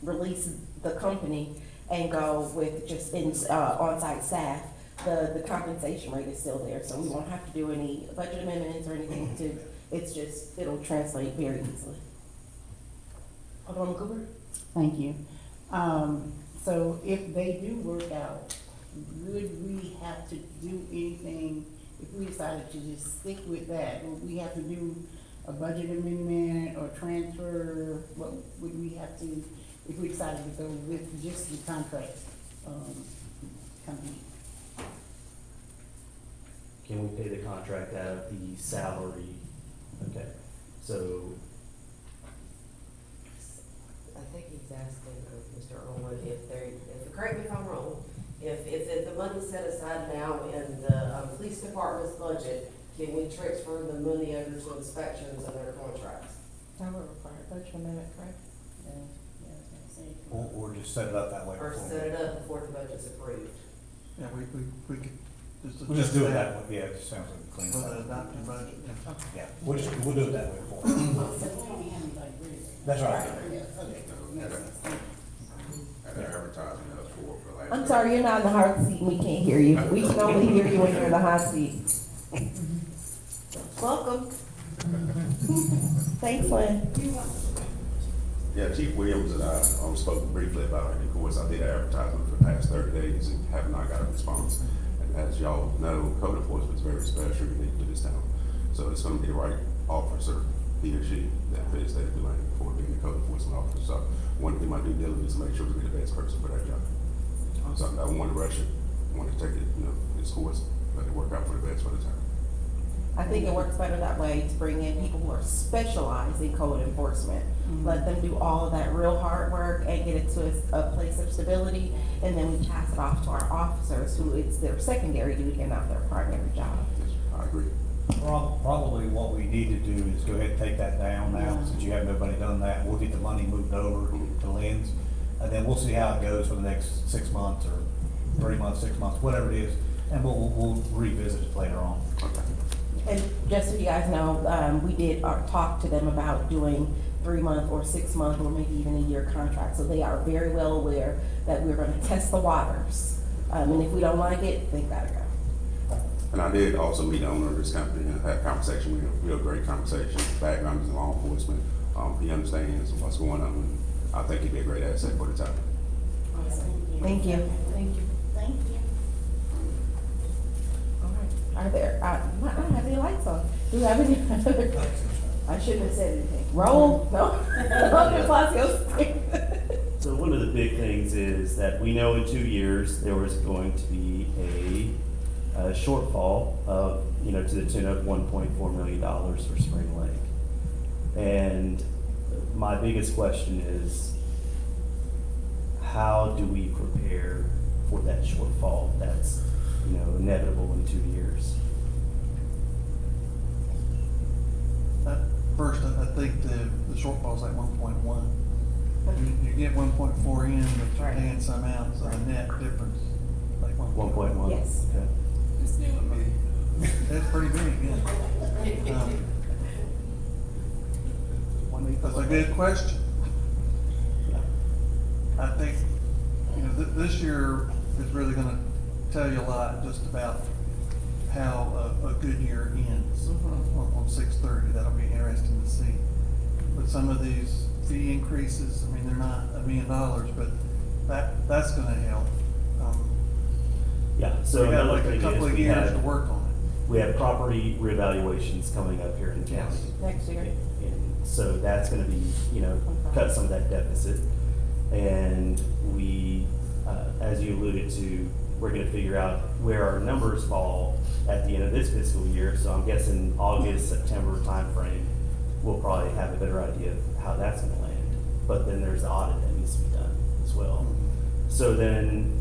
release the company and go with just on-site staff, the compensation rate is still there, so we won't have to do any budget amendments or anything it'll translate very easily. Alderman Cooper? Thank you. So if they do work out, would we have to do anything, if we decided to just stick with that, would we have to do a budget amendment or transfer? What would we have to, if we decided to go with just the contract, company? Can we pay the contract out of the salary? Okay, so I think he's asking, Mr. Irwin, correct me if I'm wrong, if the money's set aside now in the police department's budget, can we transfer the money over to inspections and their contracts? That would require a budget amendment, correct? Or just set it up that way. Or set it up before the budget's approved? Yeah, we could just. We'll just do it that way, yeah, it just sounds like a clean. With an adopted budget, yeah. Yeah, we'll do it that way for you. That's right. I'm sorry, you're not in the hot seat, and we can't hear you. We can only hear you when you're in the hot seat. Welcome. Thanks, Lynn. Yeah, Chief Williams and I spoke briefly about it. Of course, I did advertisement for the past 30 days and have not got a response. And as y'all know, code enforcement is very special unique to this town. So it's going to be the right officer, he or she, that fits that doing for being a code enforcement officer. So I want to do my due diligence to make sure we get the best person for that job. So I don't want to rush it. I want to take it, its course, let it work out for the best for the town. I think it works better that way, to bring in people who are specialized in code enforcement. Let them do all of that real hard work and get it to a place of stability, and then we pass it off to our officers, who it's their secondary duty and not their primary job. Yes, I agree. Probably what we need to do is go ahead and take that down now, since you have nobody done that. We'll get the money moved over to Lynn's, and then we'll see how it goes for the next 6 months or 3 months, 6 months, whatever it is, and we'll revisit it later on. Okay. And just so you guys know, we did talk to them about doing 3-month or 6-month or maybe even a year contract. So they are very well aware that we're gonna test the waters. And if we don't like it, they gotta go. And I did also meet the owner of this company and had a conversation with him, real great conversation. His background is in law enforcement. He understands what's going on, and I think he'd be a great asset for the town. Thank you. Thank you. Thank you. All right. Are there, you might not have any lights on. Do you have any other? I shouldn't have said anything. Roll? No? Alderman Palacios? So one of the big things is that we know in 2 years, there was going to be a shortfall of, to the tune of $1.4 million for Spring Lake. And my biggest question is, how do we prepare for that shortfall that's, inevitable in 2 years? First, I think the shortfall's like 1.1. You get 1.4 in, but you're paying some out, so the net difference, like 1.1? Yes. Okay. That's pretty big, yeah. That's a good question. I think, this year is really gonna tell you a lot just about how a good year ends on 6/30. That'll be interesting to see. But some of these fee increases, they're not $1 million, but that's gonna help. Yeah, so We got another like a thing couple is of years to work on it. we have property reevaluations coming up here in the county. Next year. And so that's gonna be, cut some of that deficit. And we, as you alluded to, we're gonna figure out where our numbers fall at the end of this fiscal year. So I'm guessing August, September timeframe, we'll probably have a better idea of how that's gonna land. But then there's the audit that needs to be done as well. So then,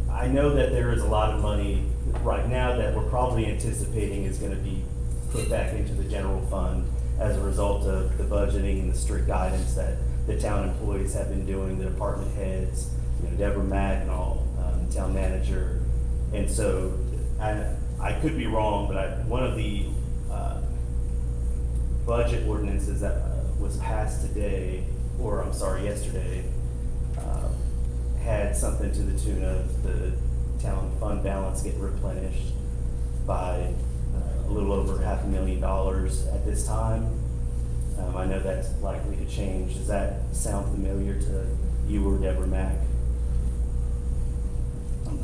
I know that there is a lot of money right now that we're probably anticipating is gonna be put back into the general fund as a result of the budgeting and the strict guidance that the town employees have been doing, the department heads, Deborah Mack and all, town manager. And so I could be wrong, but one of the budget ordinances that was passed today, or I'm sorry, yesterday, had something to the tune of the town fund balance get replenished by a little over $500,000 at this time. I know that's likely to change. Does that sound familiar to you or Deborah Mack?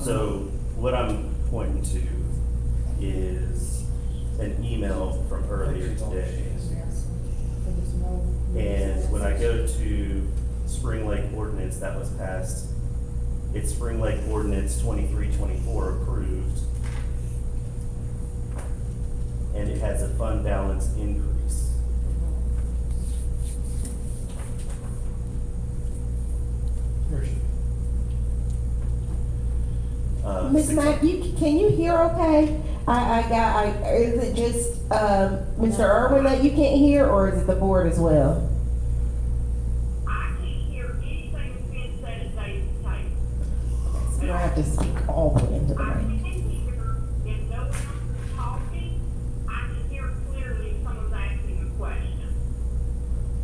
So what I'm pointing to is an email from earlier today. And when I go to Spring Lake ordinance that was passed, it's Spring Lake ordinance 2324 approved. And it has a fund balance increase. Ms. Mack, can you hear okay? Is it just, Mr. Irwin that you can't hear, or is it the board as well? I can't hear anything that's being said at Dave's table. So you don't have to speak all the way into the I mic. can hear, if no one else is talking, I can hear clearly if someone's asking a question.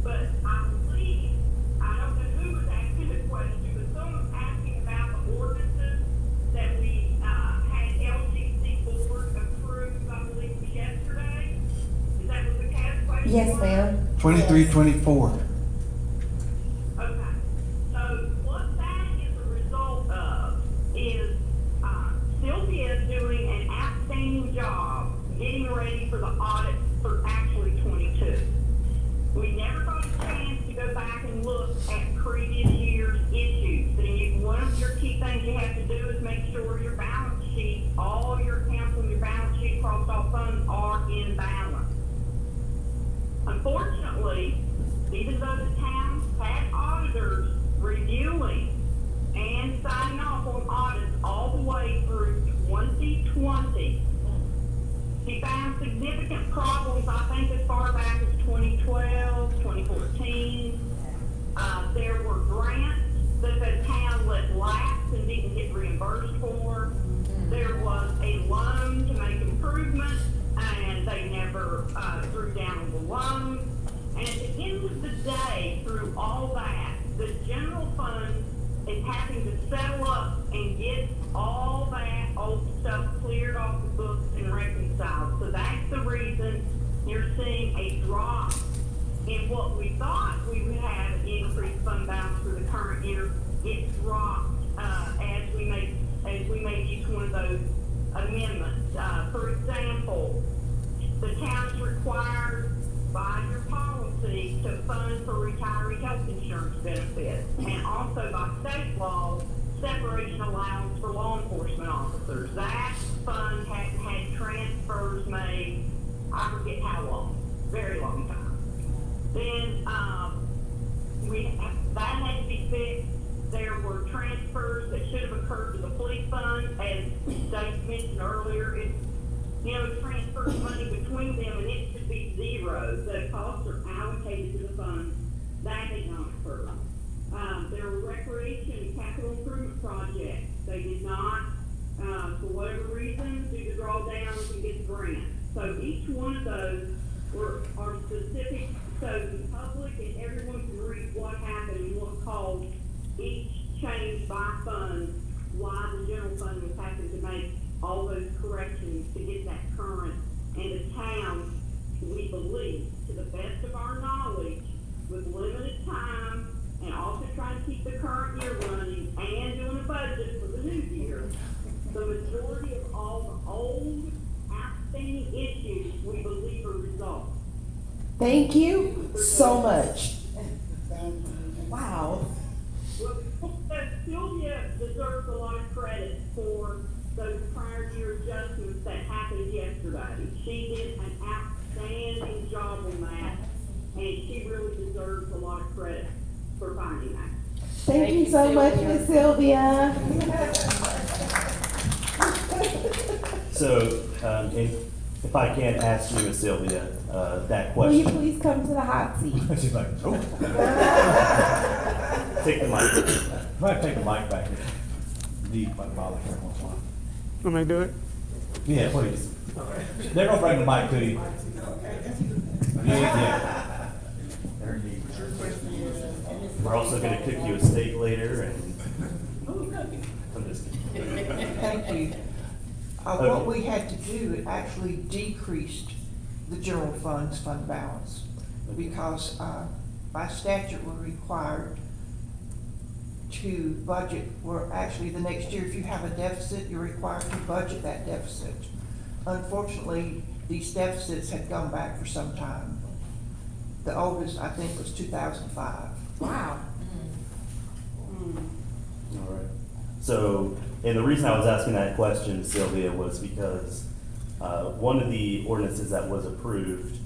But I believe, I don't know who was asking the question, but someone was asking about the ordinances that we, had LGC board approved, I believe it was yesterday. Is that what the CAS question was? Yes, ma'am. 2324. Okay, so what that is a result of is, Sylvia is doing an outstanding job getting ready for the audit for actually 22. We never got a chance to go back and look at previous year's issues. And one of your key things you have to do is make sure your balance sheet, all your accounts on your balance sheet across all funds are in balance. Unfortunately, even though the town had auditors reviewing and signing off on audits all the way through 2020, she found significant problems, I think, as far back as 2012, 2014. There were grants that the town let lapse and didn't get reimbursed for. There was a loan to make improvements, and they never drew down on the loan. And at the end of the day, through all that, the general fund is having to settle up and get all that old stuff cleared off the books and reconciled. So that's the reason you're seeing a drop in what we thought we would have an increased fund balance for the current year. It dropped as we made each one of those amendments. For example, the town is required by your policy to fund for retiree health insurance benefits, and also by state law, separation allowance for law enforcement officers. That fund hadn't had transfers made, I forget how long, very long time. Then, that had to be fixed. There were transfers that should have occurred to the police fund, as Dave mentioned earlier. It's, transfers money between them, and it should be zero. The costs are allocated to the fund. That did not occur. There were recreation and capital improvement projects. They did not, for whatever reason, do the drawdowns and get the grant. So each one of those are specific, so the public and everyone can read what happened and what caused each change by fund, why the general fund was having to make all those corrections to get that current. And the town, we believe, to the best of our knowledge, with limited time, and also trying to keep the current year running and doing a budget for the new year, the majority of all the old outstanding issues we believe are resolved. Thank you so much. Wow. Well, Sylvia deserves a lot of credit for those prior year adjustments that happened yesterday. She did an outstanding job on that, and she really deserves a lot of credit for finding that. Thank you so much, Miss Sylvia. So, if I can ask you, Ms. Sylvia, that Will you question. please come to the hot seat? She's like, oh. Take the mic. Might take the mic back. Deep, like bother her once in a while. Want me to do it? Yeah, please. They're gonna bring the mic to you. Yeah. They're deep. We're also gonna cook you a steak later and. I'm just kidding. Thank you. Okay. What we had to do, it actually decreased the general fund's fund balance, because by statute, we're required to budget, or actually the next year, if you have a deficit, you're required to budget that deficit. Unfortunately, these deficits had gone back for some time. The oldest, I think, was 2005. Wow. All right. So, and the reason I was asking that question, Sylvia, was because one of the ordinances that was approved,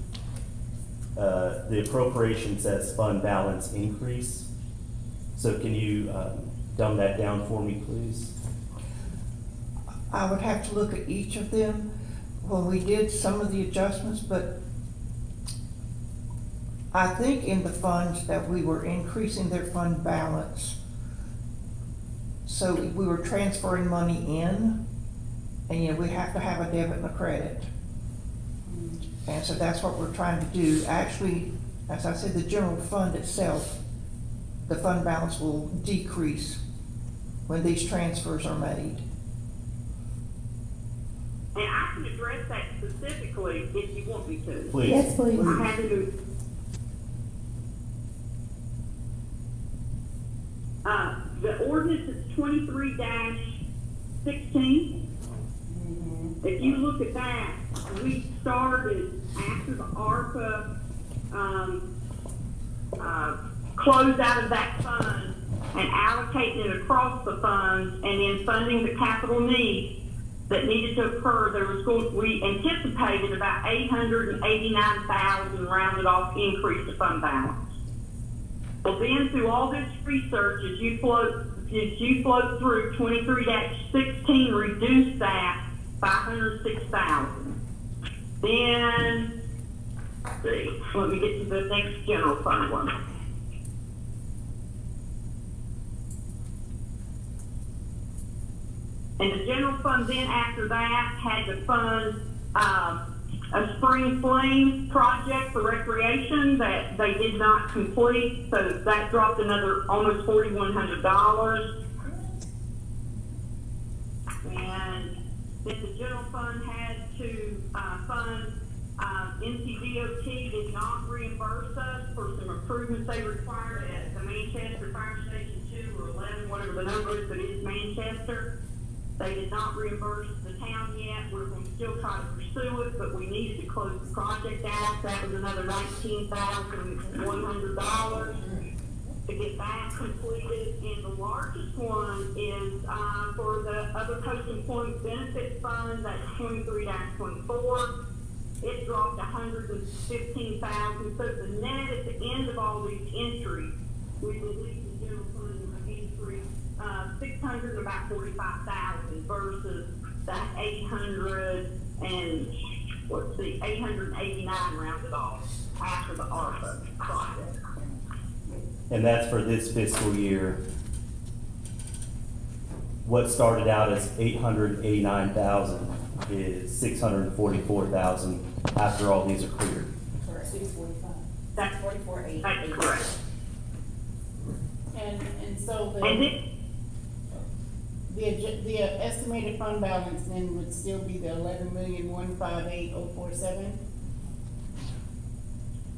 the appropriation says fund balance increase. So can you dumb that down for me, please? I would have to look at each of them when we did some of the adjustments, but I think in the funds that we were increasing their fund balance. So we were transferring money in, and we have to have a debit and a credit. And so that's what we're trying to do. Actually, as I said, the general fund itself, the fund balance will decrease when these transfers are made. And I can address that specifically if you want me to. Please. Yes, please. I had to, the ordinance is 23-16. If you look at that, we started after the ARPA, closed out of that fund and allocating it across the funds, and then funding the capital needs that needed to occur. We anticipated about 889,000 rounded off increase to fund balance. Well, then through all this research, as you flow through 23-16, reduced that by 106,000. Then, let's see, let me get to the next general fund one. And the general fund then after that had to fund a spring fling project for recreation that they did not complete, so that dropped another almost $4,100. And then the general fund had to fund, NCDOT did not reimburse us for some improvements they required at the Manchester Fire Station 2 or 11, whatever the number is, but it's Manchester. They did not reimburse the town yet. We're going to still try to pursue it, but we needed to close the project out. That was another $19,100 to get that completed. And the largest one is, for the other post-employment benefit fund, that's 23-24. It dropped $115,000. So the net at the end of all these entries, we believe the general fund increase, $645,000 versus that 889 rounded off after the ARPA project. And that's for this fiscal year. What started out as 889,000 is 644,000 after all these are cleared. Correct. 645. That's 44,888. That's correct. And so And it, the estimated fund balance then would still be the 11,158,047?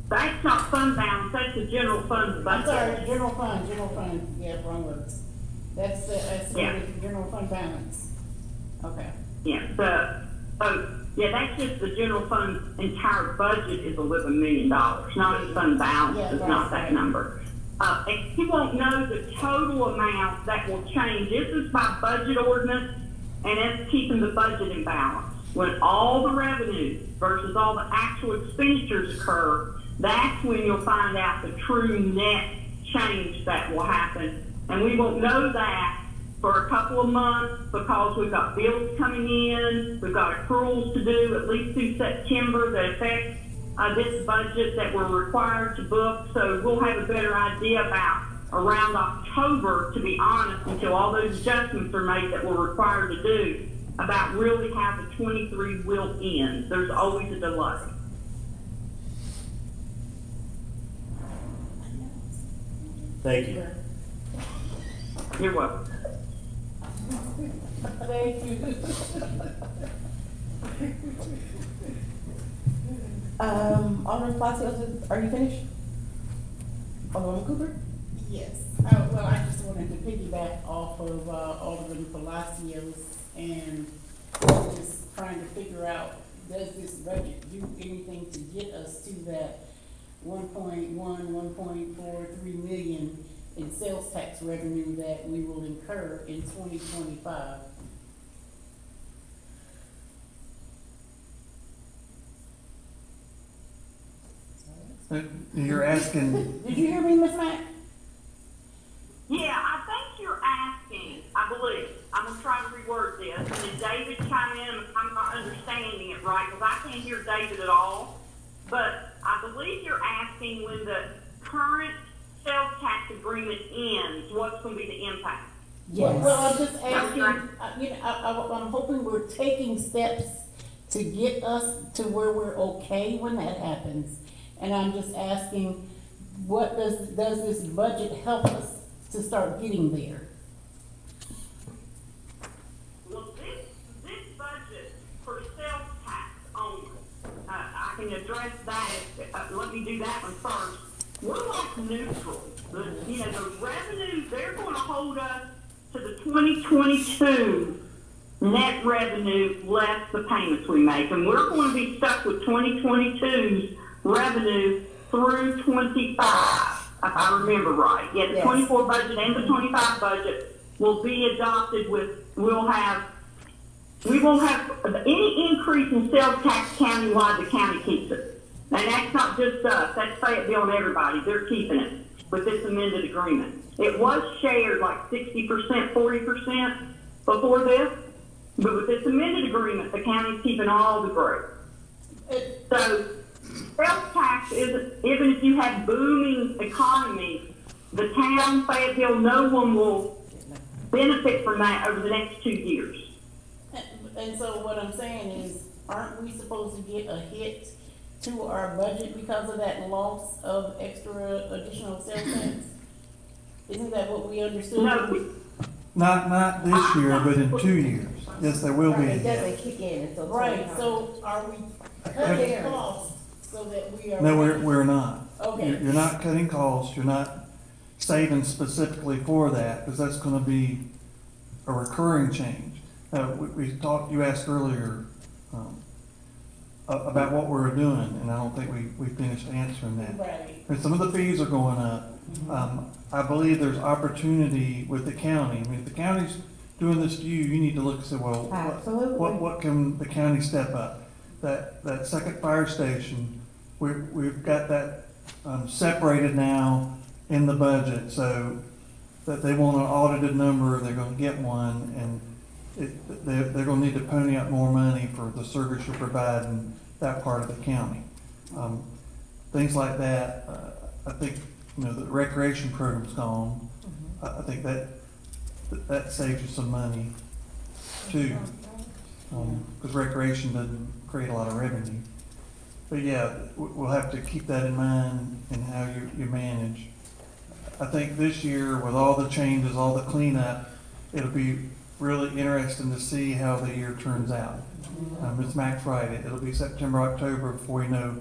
that's not fund balance, that's the general fund I'm sorry, budget. general fund, yeah, wrong words. That's the estimated general fund balance. Okay. Yeah, that's just the general fund's entire budget is $11 million, not its fund balance, Yeah, it's right, not that right. number. And you won't know the total amount that will change. This is by budget ordinance, and that's keeping the budget in balance. When all the revenues versus all the actual expenditures occur, that's when you'll find out the true net change that will happen. And we won't know that for a couple of months because we've got bills coming in, we've got accruals to do at least through September that affect this budget that we're required to book. So we'll have a better idea about around October, to be honest, until all those adjustments are made that we're required to do, about really how the 23 will end. There's always a delay. Thank you. You're welcome. Thank you. Alderman Palacios, are you finished? Alderman Cooper? Yes, well, I just wanted to piggyback off of Alderman Palacios and just trying to figure out, does this budget do anything to get us to that 1.43 million in sales tax revenue that we will incur in 2025? You're asking, Did you hear me, Ms. Mack? Yeah, I think you're asking, I believe, I'm gonna try to reword this, and then David chime in if I'm not understanding it right, because I can't hear David at all. But I believe you're asking when the current sales tax agreement ends, what's gonna be the impact? Yes. Well, I'm just asking, I'm hoping we're taking steps to get us to where we're okay when that happens. And I'm just asking, what does this budget help us to start getting there? Well, this budget for sales tax only, I can address that, let me do that one first. We're like neutral. The revenue, they're gonna hold us to the 2022 net revenue less the payments we make. And we're going to be stuck with 2022's revenue through 25, if I remember right. Yeah, the 24 budget and the 25 budget will be adopted with, we won't have any increase in sales tax countywide, the county keeps it. And that's not just us, that's Fayetteville and everybody, they're keeping it with this amended agreement. It was shared like 60%, 40% before this, but with this amended agreement, the county's keeping all the growth. So sales tax isn't, even if you have booming economy, the town, Fayetteville, no one will benefit from that over the next 2 years. And so what I'm saying is, aren't we supposed to get a hit to our budget because of that loss of additional sales tax? Isn't that what we understood? No. not this year, but in 2 years. Yes, there will be. It doesn't kick in until. Right, so are we cutting costs so that we are? No, we're not. Okay. You're not cutting costs, you're not saving specifically for that, because that's gonna be a recurring change. We talked, you asked earlier, about what we were doing, and I don't think we finished answering that. Right. And some of the fees are going up. I believe there's opportunity with the county. I mean, if the county's doing this to you, you need to look and say, well, Absolutely. what can the county step up? That second fire station, we've got that, separated now in the budget, so that they want an audited number, they're gonna get one, and they're gonna need to pony up more money for the service you're providing that part of the county. Things like that, I think, the recreation program's gone. I think that saves you some money too. Because recreation doesn't create a lot of revenue. But yeah, we'll have to keep that in mind in how you manage. I think this year, with all the changes, all the cleanup, it'll be really interesting to see how the year turns out. Ms. Mack's right, it'll be September, October before we know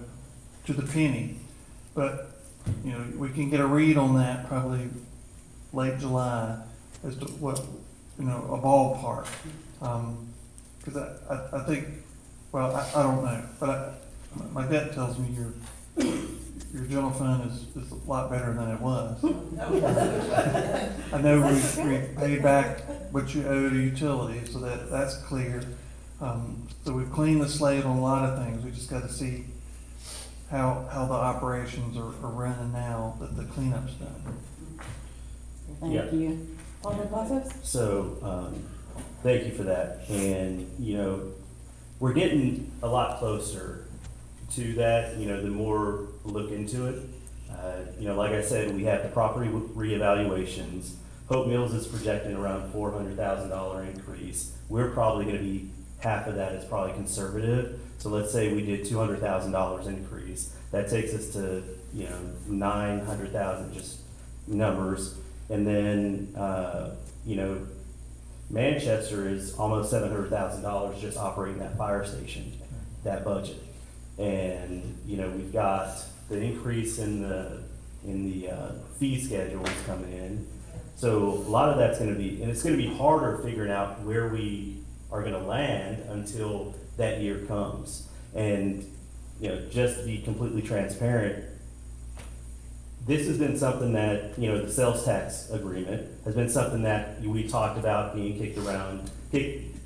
to the penny. But, we can get a read on that probably late July as to what, a ballpark. Because I think, well, I don't know, but my gut tells me your general fund is a lot better than it was. I know we paid back what you owe to utilities, so that's clear. So we've cleaned the slate on a lot of things. We just got to see how the operations are running now that the cleanup's done. Yeah. Thank you. Alderman Pazos? So, thank you for that. And, we're getting a lot closer to that, the more we look into it. Like I said, we have the property reevaluations. Hope Mills is projecting around $400,000 increase. We're probably gonna be, half of that is probably conservative. So let's say we did $200,000 increase. That takes us to, 900,000, just numbers. And then, Manchester is almost $700,000 just operating that fire station, that budget. And, we've got the increase in the fee schedules coming in. So a lot of that's gonna be, and it's gonna be harder figuring out where we are gonna land until that year comes. And, just to be completely transparent, this has been something that, the sales tax agreement has been something that we talked about being kicked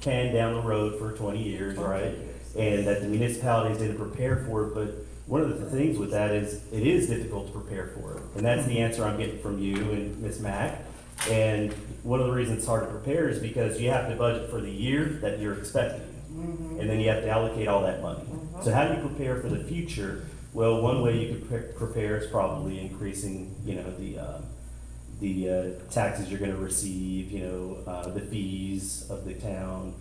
can down the road for 20 years, right? And that the municipalities didn't prepare for it, but one of the things with that is it is difficult to prepare for it. And that's the answer I'm getting from you and Ms. Mack. And one of the reasons it's hard to prepare is because you have to budget for the year that you're expecting. And then you have to allocate all that money. So how do you prepare for the future? Well, one way you could prepare is probably increasing, the taxes you're gonna receive, the fees of the town.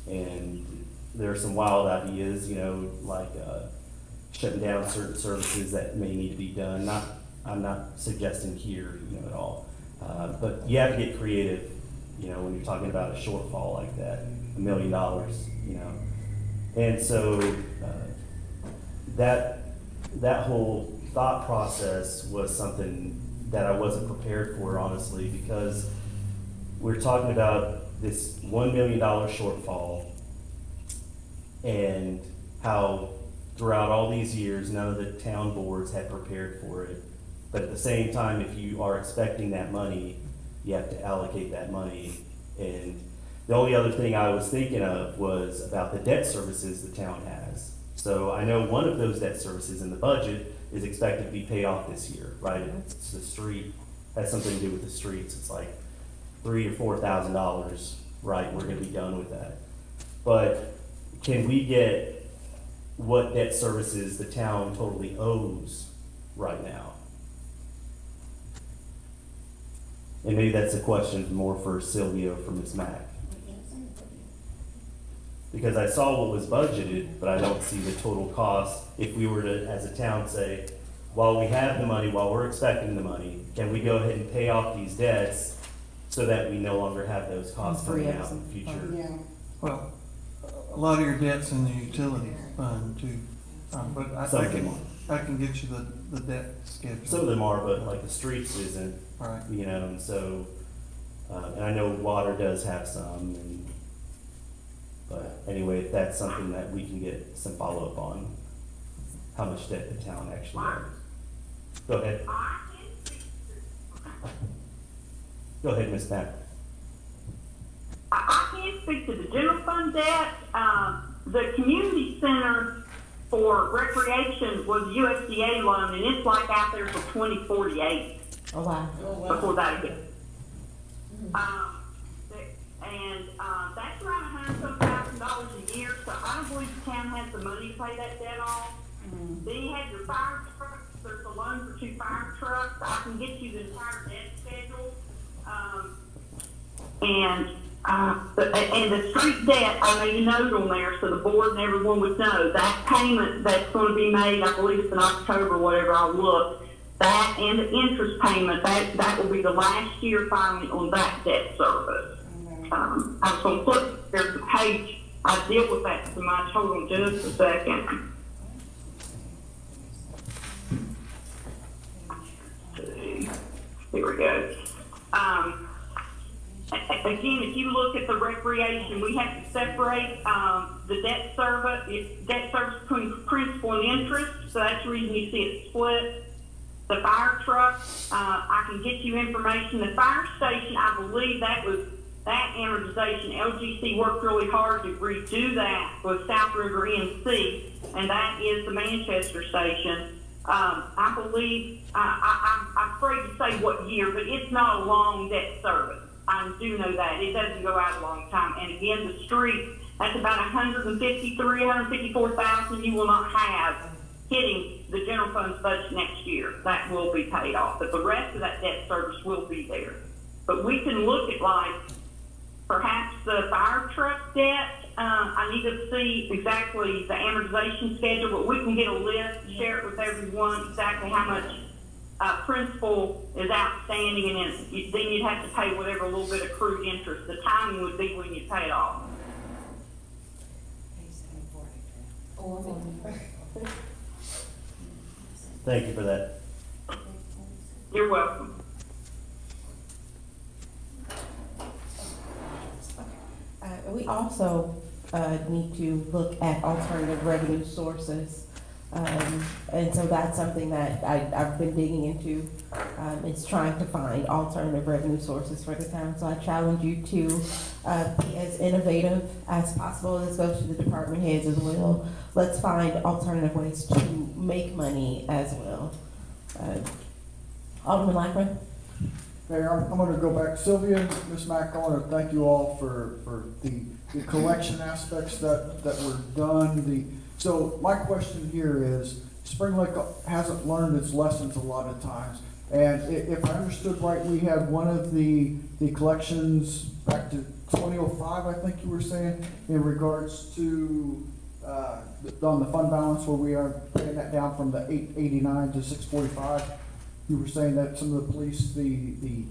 And there are some wild ideas, like shutting down certain services that may need to be done. I'm not suggesting here, at all. But you have to get creative, when you're talking about a shortfall like that, $1 million, And so that whole thought process was something that I wasn't prepared for, honestly, because we're talking about this $1 million shortfall and how throughout all these years, none of the town boards had prepared for it. But at the same time, if you are expecting that money, you have to allocate that money. And the only other thing I was thinking of was about the debt services the town has. So I know one of those debt services in the budget is expected to be paid off this year, right? It's the street, has something to do with the streets. It's like $3,000 or $4,000, right? We're gonna be done with that. But can we get what debt services the town totally owes right now? And maybe that's a question more for Sylvia or for Ms. Mack. Because I saw what was budgeted, but I don't see the total cost. If we were to, as a town, say, while we have the money, while we're expecting the money, can we go ahead and pay off these debts so that we no longer have those costs coming out in the future? Yeah. Well, a lot of your debt's in the utility fund too, but I can get you the debt schedule. Some of them are, but like the streets isn't, Right. and so And I know water does have some, but anyway, if that's something that we can get some follow-up on, how much debt the town actually has. Go ahead. Go ahead, Ms. Mack. I can't speak to the general fund debt. The community center for recreation was USDA loan, and it's like out there for 2048 Oh, wow. before that again. That's around $100,000 a year, so I don't believe the town has the money to pay that debt off. Then you have your fire trucks. There's a loan for 2 fire trucks. I can get you the entire debt schedule. And the street debt, I made a note on there so the board and everyone would know that payment that's going to be made, I believe it's in October, whatever, I'll look. That and the interest payment, that will be the last year finally on that debt service. I was going to put, there's a page, I deal with that so much. Hold on just a second. Here we go. Again, if you look at the recreation, we have to separate the debt service between principal and interest. So that's the reason you see it split. The fire truck, I can get you information. The fire station, I believe that amortization, LGC worked really hard to redo that with South River NC, and that is the Manchester station. I believe, I'm afraid to say what year, but it's not a long debt service. I do know that. It doesn't go out a long time. And again, the street, that's about 154,000 you will not have hitting the general fund's budget next year. That will be paid off. But the rest of that debt service will be there. But we can look at like perhaps the fire truck debt. I need to see exactly the amortization schedule, but we can get a list, share it with everyone, exactly how much principal is outstanding, and then you'd have to pay whatever little bit accrued interest. The timing would be when you pay it off. Thank you for that. You're welcome. We also need to look at alternative revenue sources. And so that's something that I've been digging into, is trying to find alternative revenue sources for the town. So I challenge you to be as innovative as possible. This goes to the department heads as well. Let's find alternative ways to make money as well. Alderman Lackman? Mayor, I'm gonna go back. Sylvia, Ms. Mack, I wanna thank you all for the collection aspects that were done. So my question here is, Spring Lake hasn't learned its lessons a lot of times. And if I understood right, we had one of the collections back to 2005, I think you were saying, in regards to, on the fund balance where we are paying that down from the 889 to 645. You were saying that some of the police, the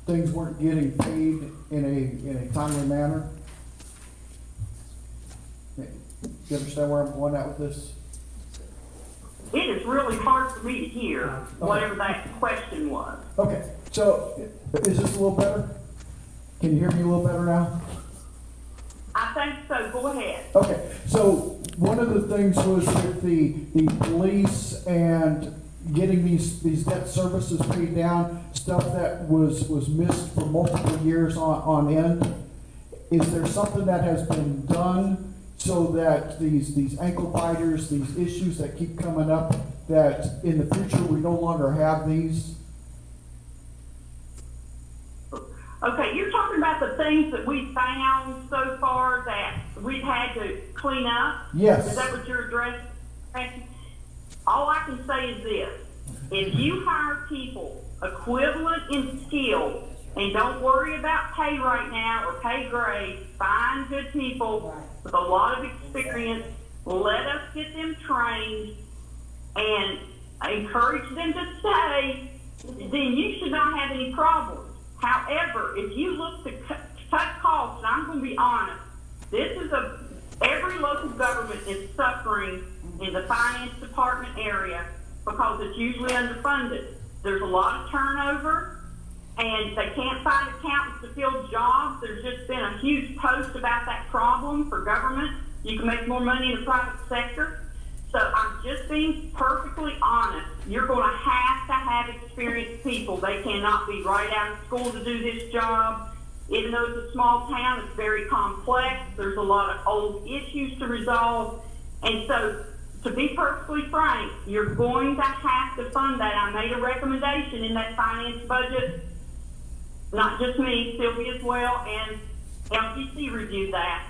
things weren't getting paid in a timely manner. Do you understand where I'm going at with this? It is really hard for me to hear whatever that question was. Okay, so is this a little better? Can you hear me a little better now? I think so. Go ahead. Okay, so one of the things was with the police and getting these debt services paid down, stuff that was missed for multiple years on end. Is there something that has been done so that these ankle biters, these issues that keep coming up, that in the future we no longer have these? Okay, you're talking about the things that we found so far that we've had to clean up? Yes. Is that what you're addressing? All I can say is this. If you hire people equivalent in skill, and don't worry about pay right now or pay grade, find good people with a lot of experience, let us get them trained, and encourage them to stay, then you should not have any problems. However, if you look to cut costs, and I'm going to be honest, every local government is suffering in the finance department area because it's usually underfunded. There's a lot of turnover, and they can't find accountants to fill jobs. There's just been a huge post about that problem for government. You can make more money in the private sector. So I'm just being perfectly honest. You're going to have experienced people. They cannot be right out of school to do this job. Even though it's a small town, it's very complex. There's a lot of old issues to resolve. And so, to be perfectly frank, you're going to have to fund that. I made a recommendation in that finance budget. Not just me, Sylvia as well, and LGC reviewed that.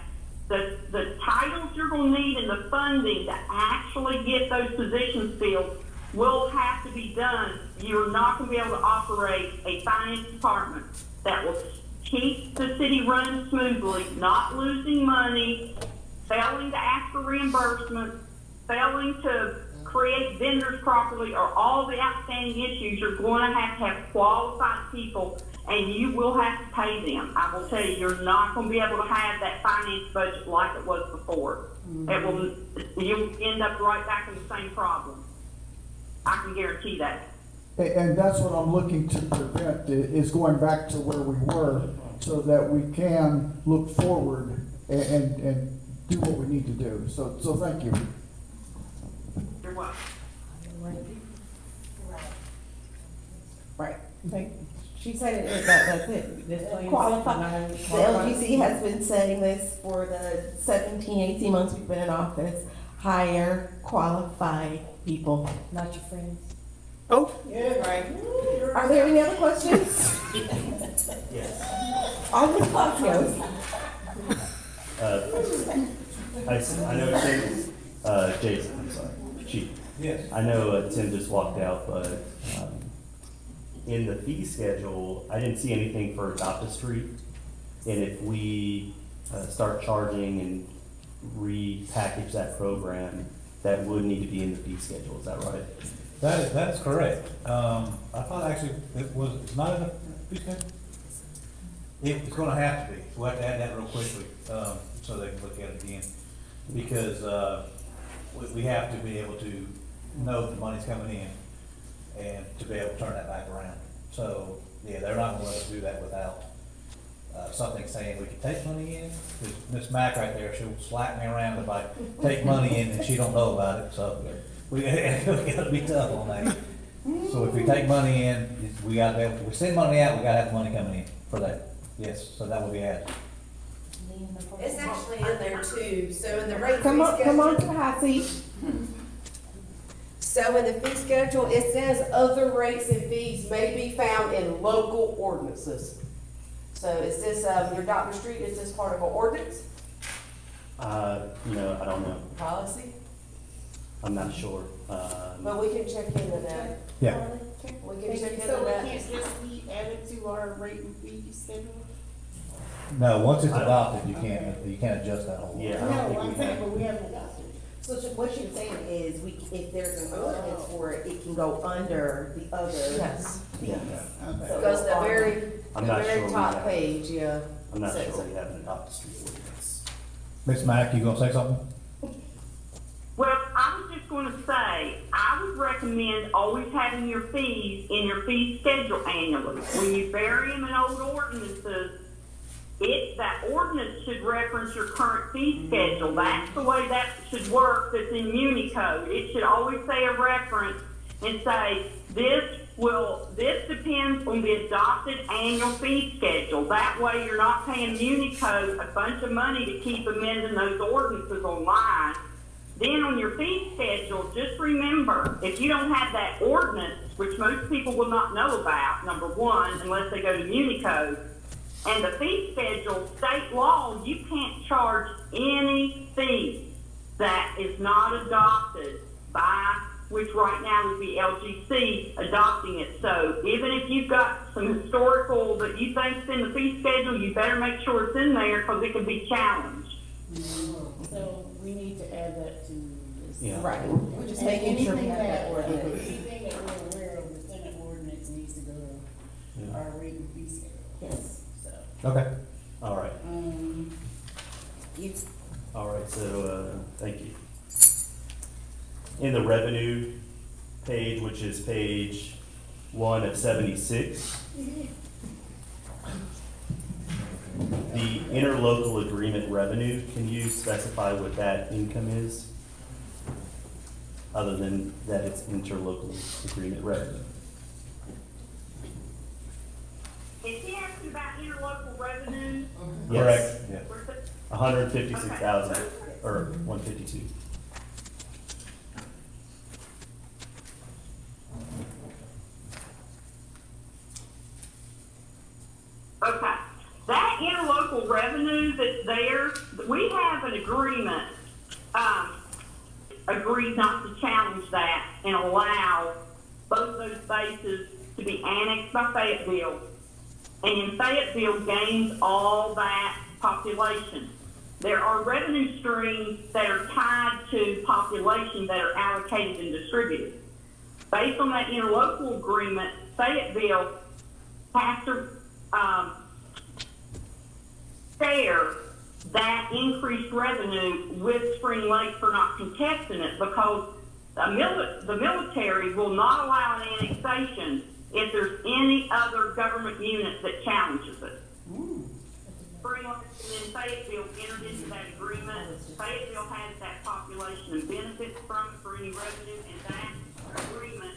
The titles you're going to need and the funding to actually get those positions filled will have to be done. You're not going to be able to operate a finance department that will keep the city running smoothly, not losing money, failing to ask for reimbursement, failing to create vendors properly, or all the outstanding issues. You're going to have qualified people, and you will have to pay them. I will tell you, you're not going to be able to have that finance budget like it was before. You'll end up right back in the same problem. I can guarantee that. And that's what I'm looking to prevent, is going back to where we were, so that we can look forward and do what we need to do. So thank you. You're welcome. Right. She said that's it. Qualified. The LGC has been saying this for the 17, 18 months we've been in office. Hire qualified people. Not your friends. Oh, Yeah, right. are there any other questions? Yes. On the clock goes. I know Tim, Jason, I'm sorry, Chief. Yes. I know Tim just walked out, but in the fee schedule, I didn't see anything for Adopt a Street. And if we start charging and repackage that program, that would need to be in the fee schedule, is that right? That is correct. I thought actually it's not in the fee schedule? It's gonna have to be. We'll have to add that real quickly, so they can look at it again. Because, we have to be able to know the money's coming in and to be able to turn that back around. So, yeah, they're not gonna let us do that without, something saying we can take money in. 'Cause Miss Mack right there, she'll slap me around if I take money in and she don't know about it, so we gotta be tough on that. So if we take money in, we gotta be able, if we send money out, we gotta have the money coming in for that. Yes, so that will be added. It's actually in there too, so in the rate Come fee on to schedule, the hot seat. So in the fee schedule, it says other rates and fees may be found in local ordinances. So is this, your Dr. Street, is this part of an ordinance? I don't know. policy. I'm not sure. But we can check into that. Yeah. We can check into So it that. can't just be added to our rate and fee schedule? No, once it's adopted, you can't adjust that whole. Yeah, I No, don't think I'm we saying, have. but we haven't adopted it. So what you're saying is, if there's an ordinance for it, it can go under the other. Yes. Yeah. Because the very I'm not sure we top have- page, yeah. I'm not says sure it. we have an Adopt a Street ordinance. Miss Mack, you gonna say something? Well, I was just going to say, I would recommend always having your fees in your fee schedule annually. When you bury them in old ordinances, that ordinance should reference your current fee schedule. That's the way that should work. That's in Unicode. It should always say a reference and say, this depends on the adopted annual fee schedule. That way you're not paying Unicode a bunch of money to keep amending those ordinances online. Then on your fee schedule, just remember, if you don't have that ordinance, which most people will not know about, number one, unless they go to Unicode, and the fee schedule, state law, you can't charge any fee that is not adopted by, which right now would be LGC adopting it. So even if you've got some historical that you think's in the fee schedule, you better make sure it's in there because it could be challenged. So we need to add that to this. Yeah. Right, we're just making sure we have that ordinance. Anything that we're aware of within an ordinance needs to go to our rate and fee schedule. Yes. So, Okay. All right. You, All right, so, thank you. In the revenue page, which is page 1 of 76, The interlocal agreement revenue, can you specify what that income is? Other than that it's interlocal agreement revenue? Is he asking about interlocal revenue? Yes. Yeah. 156,000, or 152. Okay, that interlocal revenue that's there, we have an agreement, agreed not to challenge that and allow both those bases to be annexed by Fayetteville. And Fayetteville gains all that population. There are revenue streams that are tied to population that are allocated and distributed. Based on that interlocal agreement, Fayetteville has to share that increased revenue with Spring Lake for not contesting it, because the military will not allow an annexation if there's any other government unit that challenges it. Spring Lake and then Fayetteville entered into that agreement. Fayetteville has that population and benefits from it for any revenue, and that agreement,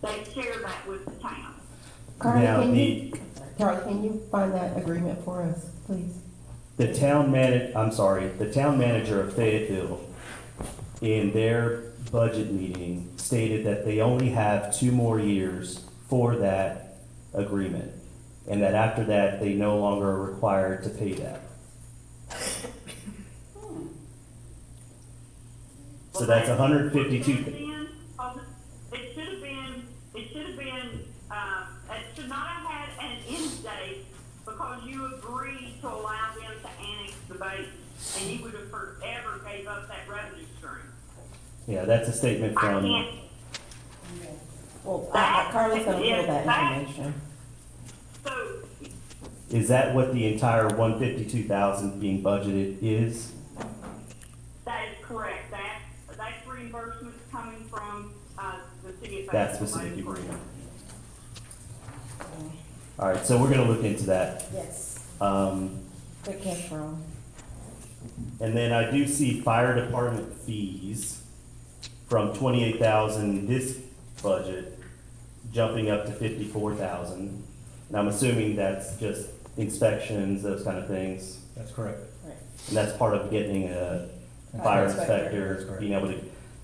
they share that with the town. Now, Charlie, can you find that agreement for us, please? the town manager of Fayetteville, in their budget meeting, stated that they only have 2 more years for that agreement, and that after that, they no longer are required to pay that. So that's 152. It should not have had an end date, because you agreed to allow them to annex the base, and you would have forever gave up that revenue stream. Yeah, that's a statement I from, can't, Well, Carly's gonna pull that information. so, is that what the entire 152,000 being budgeted is? that is correct. That's reimbursement coming from, the city of Fayetteville. That specific agreement. All right, so we're gonna look into that. Yes. Good catch, Ron. And then I do see fire department fees from 28,000 this budget, jumping up to 54,000. And I'm assuming that's just inspections, those kind of things. That's correct. And that's part of getting a fire inspector, being able to,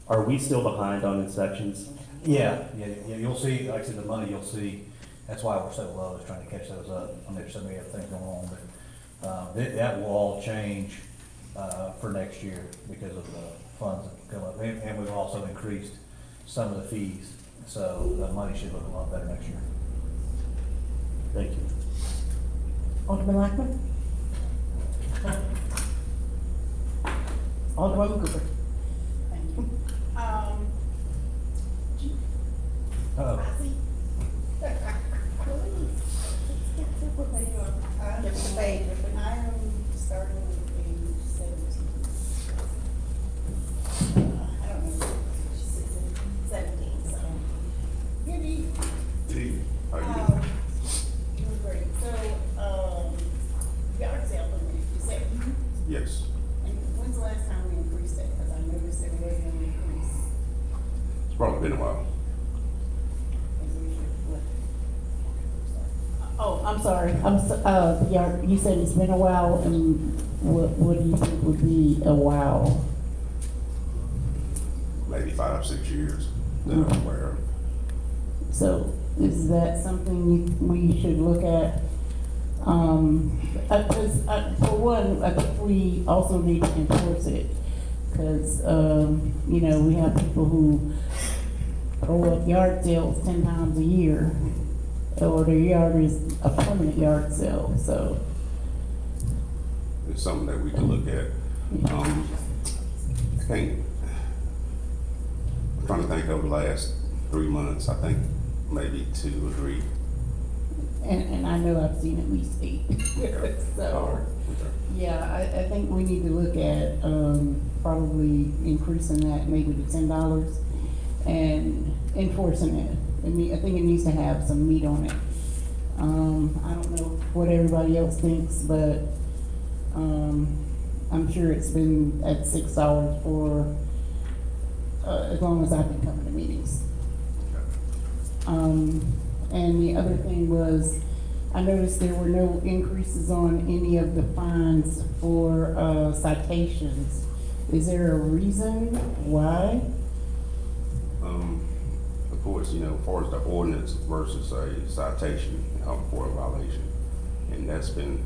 are we still behind on inspections? Yeah, you'll see, like I said, the money you'll see, that's why we're so low, is trying to catch those up. I mean, there's so many other things going on, but, that will all change, for next year because of the funds that come up. And we've also increased some of the fees, so the money should look a lot better next year. Thank you. Alderman Lackman? Alderman Cooper? Thank you. Uh-oh. I am starting with page 17. I don't know, 17, so. Good evening. T, how you doing? Doing great. So, yard sale permit, you said? Yes. And when's the last time we increased it? Because I noticed that we didn't increase. It's probably been a while. Oh, I'm sorry. You said it's been a while, and what do you think would be a while? Maybe 5, 6 years that I'm aware of. So is that something we should look at? Because for one, I think we also need to enforce it. Because, we have people who throw up yard sales 10 times a year, or their yard is a permanent yard sale, so. It's something that we can look at. I'm trying to think over the last 3 months, I think maybe 2 or 3. And I know I've seen at least 8, so. Yeah, I think we need to look at, probably increasing that maybe to $10 and enforcing it. I think it needs to have some meat on it. I don't know what everybody else thinks, but, I'm sure it's been at $6 for, as long as I've been coming to meetings. And the other thing was, I noticed there were no increases on any of the fines for, citations. Is there a reason why? Of course, as far as the ordinance versus a citation, for a violation. And that's been,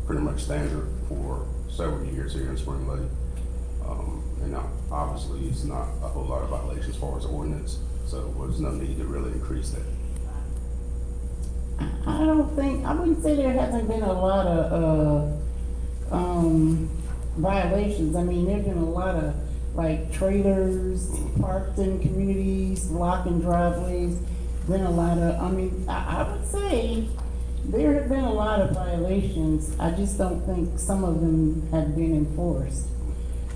pretty much standard for several years here in Spring Lake. And obviously, it's not a whole lot of violations as far as ordinance, so there's no need to really increase that. I wouldn't say there hasn't been a lot of, violations. I mean, there's been a lot of, like, trailers parked in communities, blocking driveways, been a lot of, I would say there have been a lot of violations. I just don't think some of them have been enforced.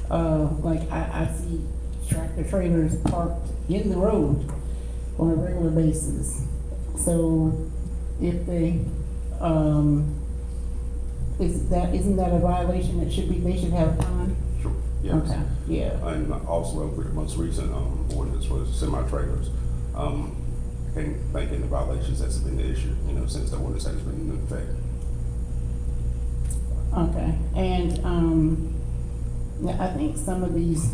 Like, I see tractor trailers parked in the road on a regular basis. So, if they, isn't that a violation that they should have a fine? Sure, yes. Okay, yeah. And also, with the most recent ordinance was semi-trailers. Can't think any violations that's been issued, since the ordinance has been in effect. Okay, and, yeah, I think some of these,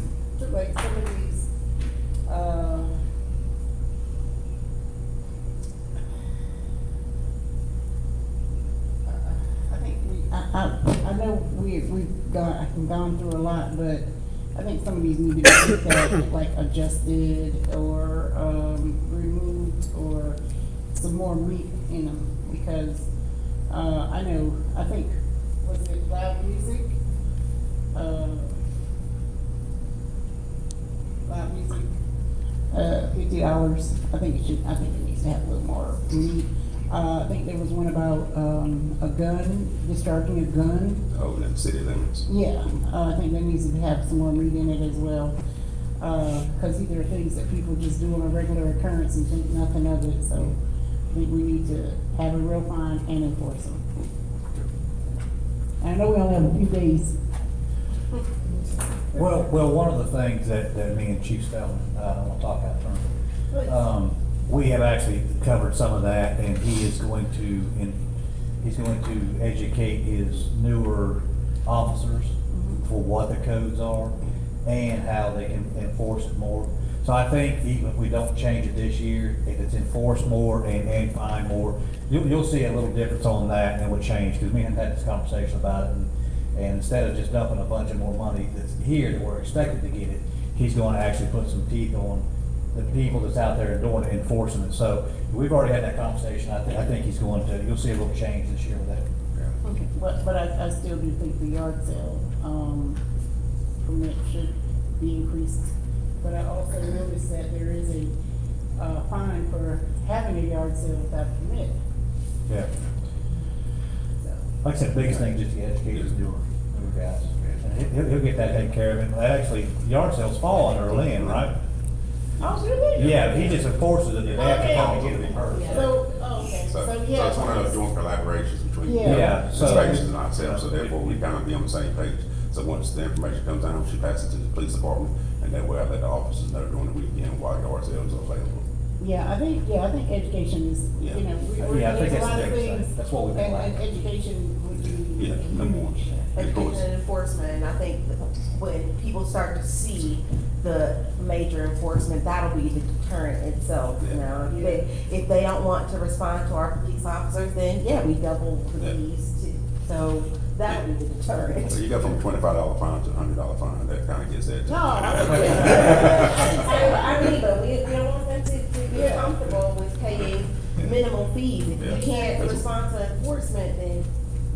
I know we've gone through a lot, but I think some of these need to be looked at, like adjusted or, removed, or some more meat in them, because, I think, was it loud music? Loud music, $50. I think it needs to have a little more meat. I think there was one about, a gun, discharging a gun. Oh, in the city limits. Yeah, I think that needs to have some more meat in it as well. Cause these are things that people just do on a regular occurrence and think nothing of it, so I think we need to have a real fine and enforce them. And I know we only have a few days. Well, one of the things that me and Chief Spellman, I don't want to talk out front. We have actually covered some of that, and he's going to educate his newer officers for what the codes are and how they can enforce it more. So I think even if we don't change it this year, if it's enforced more and fine more, you'll see a little difference on that, and it will change, because we have had this conversation about it, and instead of just dumping a bunch of more money that's here that we're expected to get it, he's going to actually put some teeth on the people that's out there doing it, enforcing it. So we've already had that conversation. I think he's going to, you'll see a little change this year with that. Yeah. Okay. But I still do think the yard sale, permit should be increased. But I also noticed that there is a, fine for having a yard sale without a permit. Yeah. So, Like I said, the biggest thing is just to educate his newer guys. And he'll get that taken care of. And that actually, yard sales fall under Lynn, right? oh, really? Yeah, he just enforces it, and they have to come and get it in person. So, okay, So so yeah. it's one of those joint collaborations between Yeah. inspections and ourselves, so therefore we kind of be on the same page. So once the information comes down, she passes it to the police department, and that way I let the officers know during the weekend while yard sales are available. Yeah, I think education is, Yeah. we're, Yeah, I think there's a that's lot the of biggest thing. things. That's what we've been And like. education would be. Yeah, number one. Of course. Education and enforcement, and I think when people start to see the major enforcement, that'll be the deterrent itself, If they don't want to respond to our police officers, then yeah, we double the Yeah. fees too. So that'll be the deterrent. So you go from a $25 fine to a $100 fine, that kind of gets that. No, I mean, but we don't want them to be comfortable with paying minimal fees. If Yeah. you can't respond to enforcement, then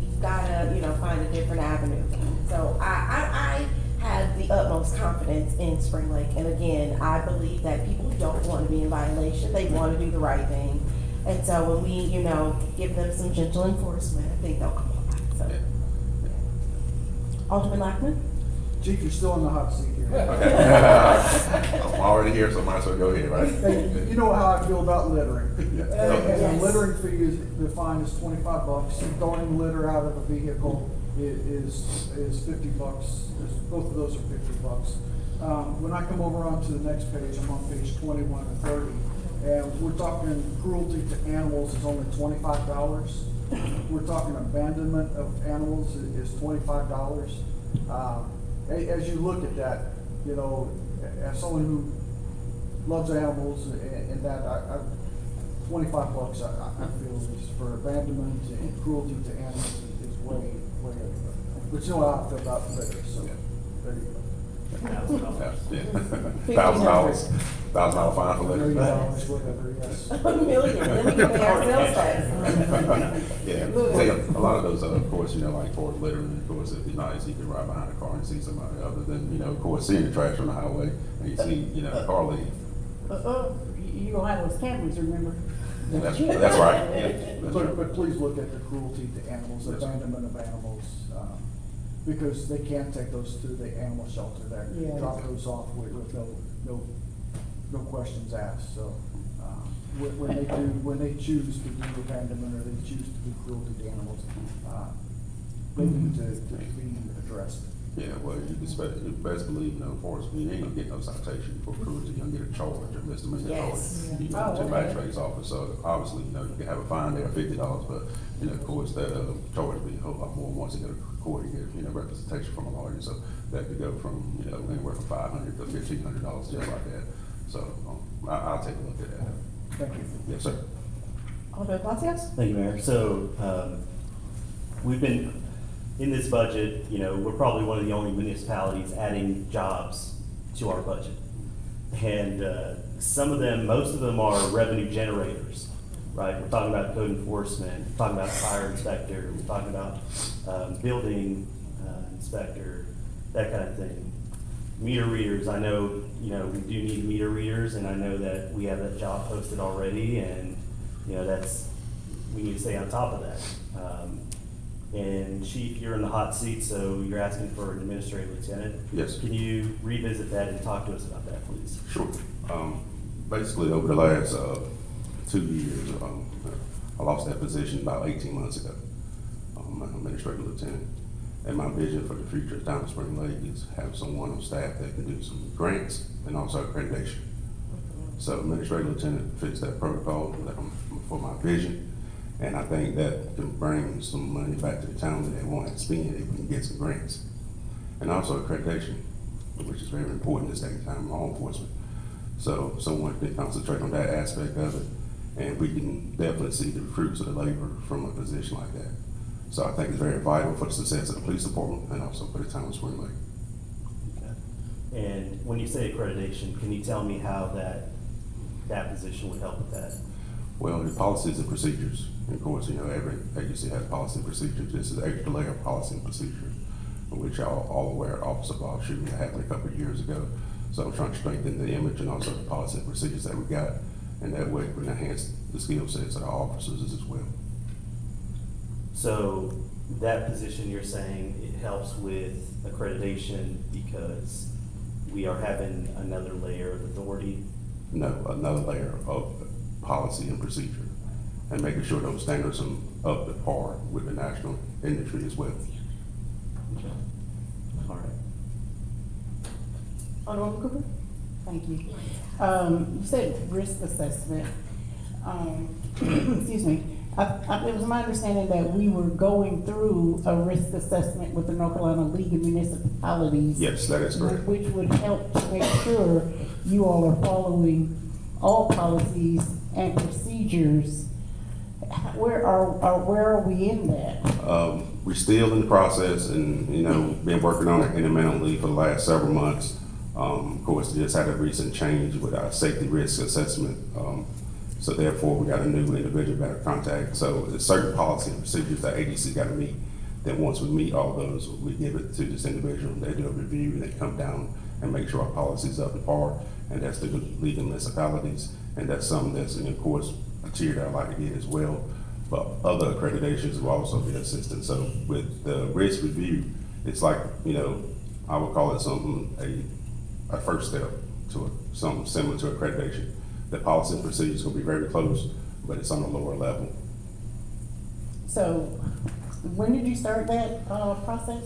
you've gotta, find a different avenue. So I have the utmost confidence in Spring Lake, and again, I believe that people don't want to be in violation, they want to do the right thing. And so when we, give them some gentle enforcement, I think they'll comply, so. Yeah. Alderman Lackman? Chief, you're still in the hot seat here. I'm already here, so might as well go ahead, right? Hey, you know how I feel about littering. Yeah. And the littering fee is defined as $25. Throwing litter out of a vehicle is $50. Both of those are $50. When I come over onto the next page, I'm on page 21 and 30, and we're talking cruelty to animals is only $25. We're talking abandonment of animals is $25. As you look at that, you know, as someone who loves animals and that, $25 I feel is for abandonment and cruelty to animals is way over. But you know how I feel about litter, so there you go. $1,000 fine for $1 litter. million, whatever, yes. $1 million, then we can pay our sales tax. Yeah, see, a lot of those, of course, you know, like for littering, of course, it'd be nice, you could ride behind a car and see somebody other than, you know, of course, seeing the trash on the highway, and you see, you know, a car leave. You don't have those cameras, remember? That's right, yeah. That's right. But please look at the cruelty to animals, Yes, sir. abandonment of animals, because they can take those to the animal shelter there. Yeah. Drop those off with no questions asked, so, when they choose to do abandonment or they choose to do cruelty to animals, they need to be addressed. Yeah, well, you best believe, you know, for us, you ain't gonna get no citation for cruelty, you're gonna get a charge, a misdemeanor charge. Yes. You go to the magistrate's office, so obviously, you know, you can have a fine there of $50, but, you know, of course, that, charge would be a whole lot more once you go to court, you get, you know, representation from a lawyer, so that could go from, you know, anywhere from $500 to $1,500, just like that. So, I'll take a look at that. Thank you. Yes, sir. Alderman Palacios? Thank you, Mayor. So, we've been, in this budget, you know, we're probably one of the only municipalities adding jobs to our budget. And most of them are revenue generators, right? We're talking about code enforcement, we're talking about fire inspector, we're talking about building inspector, that kind of thing. Meter readers, I know, you know, we do need meter readers, and I know that we have that job posted already, and, you know, we need to stay on top of that. And Chief, you're in the hot seat, so you're asking for an administrative lieutenant. Yes. Can you revisit that and talk to us about that, please? Sure. Basically, over the last 2 years, I lost that position about 18 months ago. I'm an administrative lieutenant. And my vision for the future of Diamond Spring Lake is have someone on staff that can do some grants and also accreditation. So administrative lieutenant fits that protocol for my vision. And I think that can bring some money back to the town that they want to spend if we can get some grants. And also accreditation, which is very important this day and time in law enforcement. So someone can concentrate on that aspect of it, and we can definitely see the fruits of the labor from a position like that. So I think it's very vital for the success of the police department and also for the town of Spring Lake. Okay. And when you say accreditation, can you tell me how that position would help with that? Well, the policies and procedures. And of course, you know, every agency has policy and procedures. This is an extra layer of policy and procedure, which y'all all aware Officer Bob shooting that happened a couple of years ago. So I'm trying to strengthen the image and also the policy and procedures that we got. And that way we can enhance the skill sets of our officers as well. So that position, you're saying it helps with accreditation because we are having another layer of authority? No, another layer of policy and procedure, and making sure those standards are up to par with the national industry as well. Okay. All right. Alderman Cooper? Thank you. You said risk assessment. Excuse me. It was my understanding that we were going through a risk assessment with the North Carolina League of Municipalities. Yes, that is correct. Which would help to make sure you all are following all policies and procedures. Where are we in that? We're still in the process, and you know, been working on it intermittently for the last several months. Of course, just had a recent change with our safety risk assessment. So therefore, we got a new individual got to contact. So there's certain policy and procedures that ADC got to meet. Then once we meet all those, we give it to this individual. They do a review and they come down and make sure our policy's up to par. And that's the League of Municipalities. And that's something that's, of course, a tier that I like to get as well. But other accreditations will also be assisted. So with the risk review, it's like, you know, I would call it something, a first step to something similar to accreditation. The policy and procedure is gonna be very close, but it's on a lower level. So, when did you start that, process?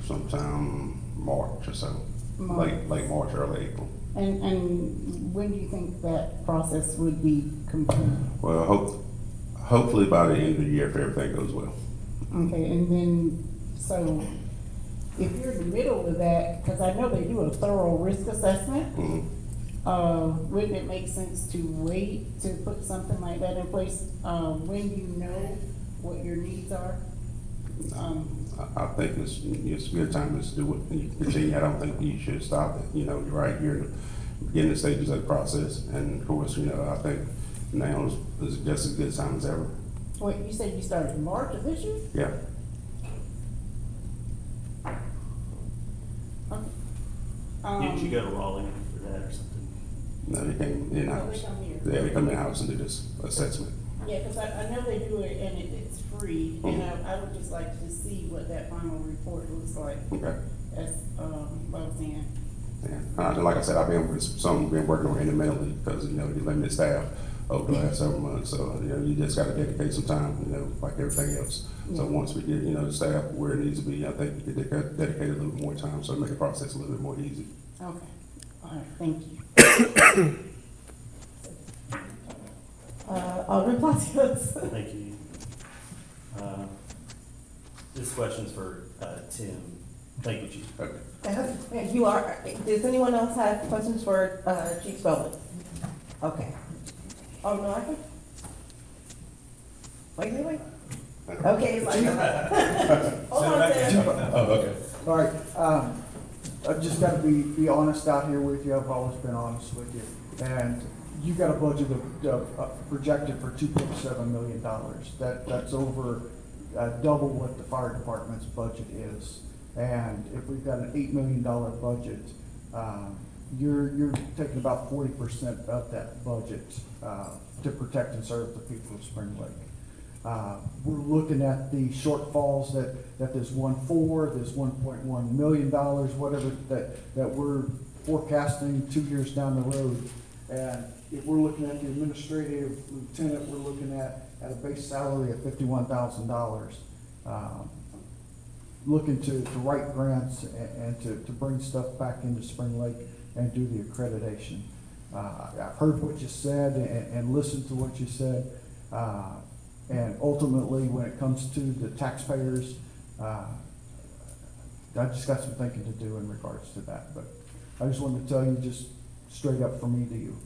Sometime March or so, March. late March, early April. And when do you think that process would be complete? Well, hopefully by the end of the year, if everything goes well. Okay, and then, so, if you're in the middle of that, because I know they do a thorough risk assessment, wouldn't it make sense to wait to put something like that in place, when you know what your needs are? I think it's a good time to do it, and you continue. I don't think you should stop it. You know, you're right here in the beginning stages of the process, and of course, you know, I think now is just as good a time as ever. Wait, you said you started in March of this year? Yeah. Didn't you go to Raleigh for that or something? No, they came in-house. No, they come here. Yeah, they come in-house and do this assessment. Yeah, because I know they do it and it's free, and I would just like to see what that final report looks like. Okay. That's, what I'm saying. Yeah, like I said, I've been working on it independently because, you know, you limited staff over the last several months. So, you know, you just gotta dedicate some time, you know, like everything else. So Yeah. once we get, you know, the staff where it needs to be, I think we could dedicate a little bit more time, so make the process a little bit more easy. Okay, all right, thank you. Alderman Palacios. Thank you. This question's for, Tim. Thank you, Chief. Okay. You are, does anyone else have questions for, Chief Spelman? Okay. Oh, no, I can? Wait. Okay, it's like, hold on, Tim. Oh, okay. All right, I've just got to be honest out here with you. I've always been honest with you. And you got a budget of projected for $2.7 million. That's over double what the fire department's budget is. And if we've got an $8 million budget, you're taking about 40% of that budget to protect and serve the people of Spring Lake. We're looking at the shortfalls that there's 1.4, there's $1.1 million, whatever that we're forecasting 2 years down the road. And if we're looking at the administrative lieutenant, we're looking at a base salary of $51,000. Looking to write grants and to bring stuff back into Spring Lake and do the accreditation. I've heard what you said and listened to what you said. And ultimately, when it comes to the taxpayers, I just got some thinking to do in regards to that. But I just wanted to tell you just straight up from me to you.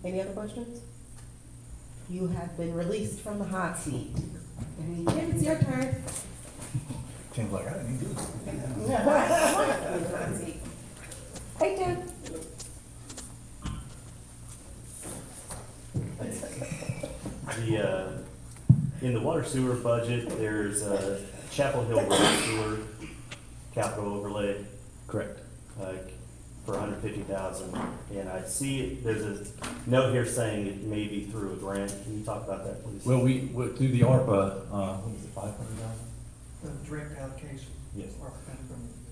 Any other questions? You have been released from the hot seat. Tim, it's your turn. Tim's like, I didn't even do this. Hey, Tim. In the water sewer budget, there's a Chapel Hill Road sewer capital overlay. Correct. For $150,000, and I see there's a note here saying it may be through a grant. Can you talk about that, please? Well, we through the ARPA, what is it, $500,000? The direct allocation. Yes. From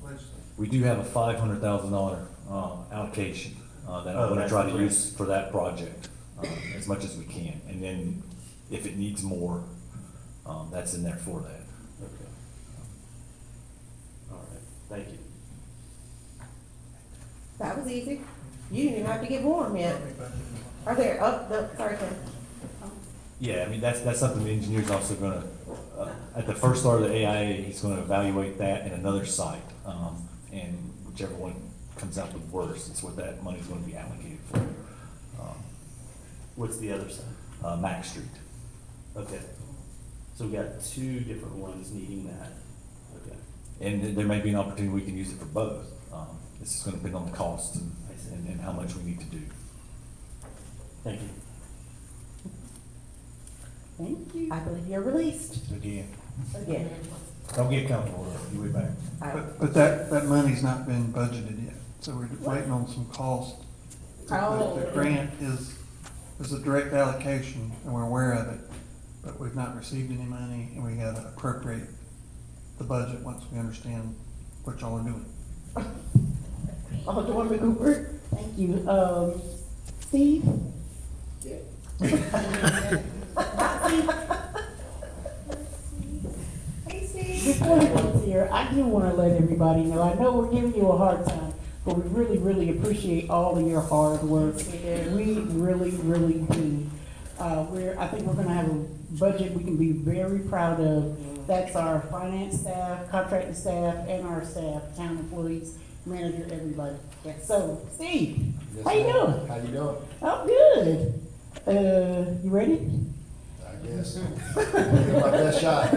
the legislature. We do have a $500,000 allocation that I'm going to that's try the to grant. use for that project as much as we can, and then if it needs more, that's in there for that. Okay. All right. Thank you. That was easy. You didn't even have to get warm yet. Are there, no, sorry, Tim. Yeah, I mean, that's something the engineer's also gonna, at the first start of the AIA, he's gonna evaluate that in another site. And whichever one comes out the worst, it's what that money's gonna be allocated for. What's the other side? Mack Street. Okay. So we got two different ones needing that. Okay. And there may be an opportunity we can use it for both. This is gonna depend on the cost I see. and how much we need to do. Thank you. Thank you. I believe you're released. Again, Again. don't get comfortable, though. You way back. But that money's not been budgeted yet, so we're waiting on some costs. Oh. The grant is there's a direct allocation, and we're aware of it, but we've not received any money, and we gotta appropriate the budget once we understand what y'all are doing. Alderwoman Cooper? Thank you. Steve? Hey, Steve. Before he goes here, I do want to let everybody know, I know we're giving you a hard time, but we really, really appreciate all of your hard work. We really, really do. I think we're gonna have a budget we can be very proud of. That's our finance staff, contracted staff, and our staff, town employees, manager, everybody. So, Steve, how you doing? How you doing? I'm good. You ready? I guess. Give it my best shot.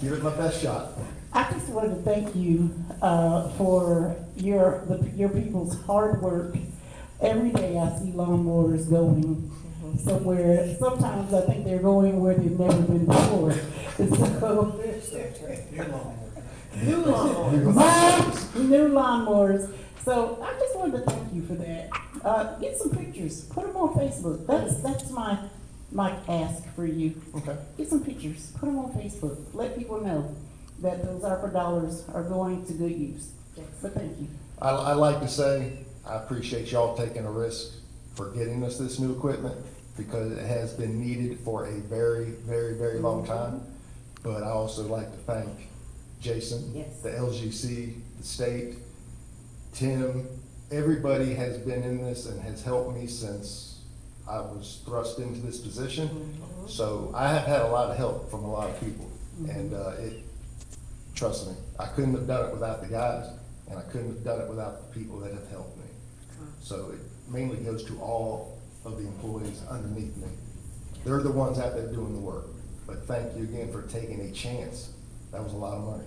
Give it my best shot. I just wanted to thank you for your people's hard work. Every day I see lawnmowers going somewhere. Sometimes I think they're going where they've never been before. New lawnmowers. New lawnmowers. So I just wanted to thank you for that. Get some pictures. Put them on Facebook. That's my ask for you. Okay. Get some pictures. Put them on Facebook. Let people know that those ARPA dollars are going to good use. But thank you. I like to say, I appreciate y'all taking a risk for getting us this new equipment because it has been needed for a very, very, very long time. But I also like to thank Jason, the LGC, the state, Tim, everybody has been in this and has helped me since I was thrust into this position. So I have had a lot of help from a lot of people. And trust me, I couldn't have done it without the guys, and I couldn't have done it without the people that have helped me. So it mainly goes to all of the employees underneath me. They're the ones out there doing the work. But thank you again for taking a chance. That was a lot of money.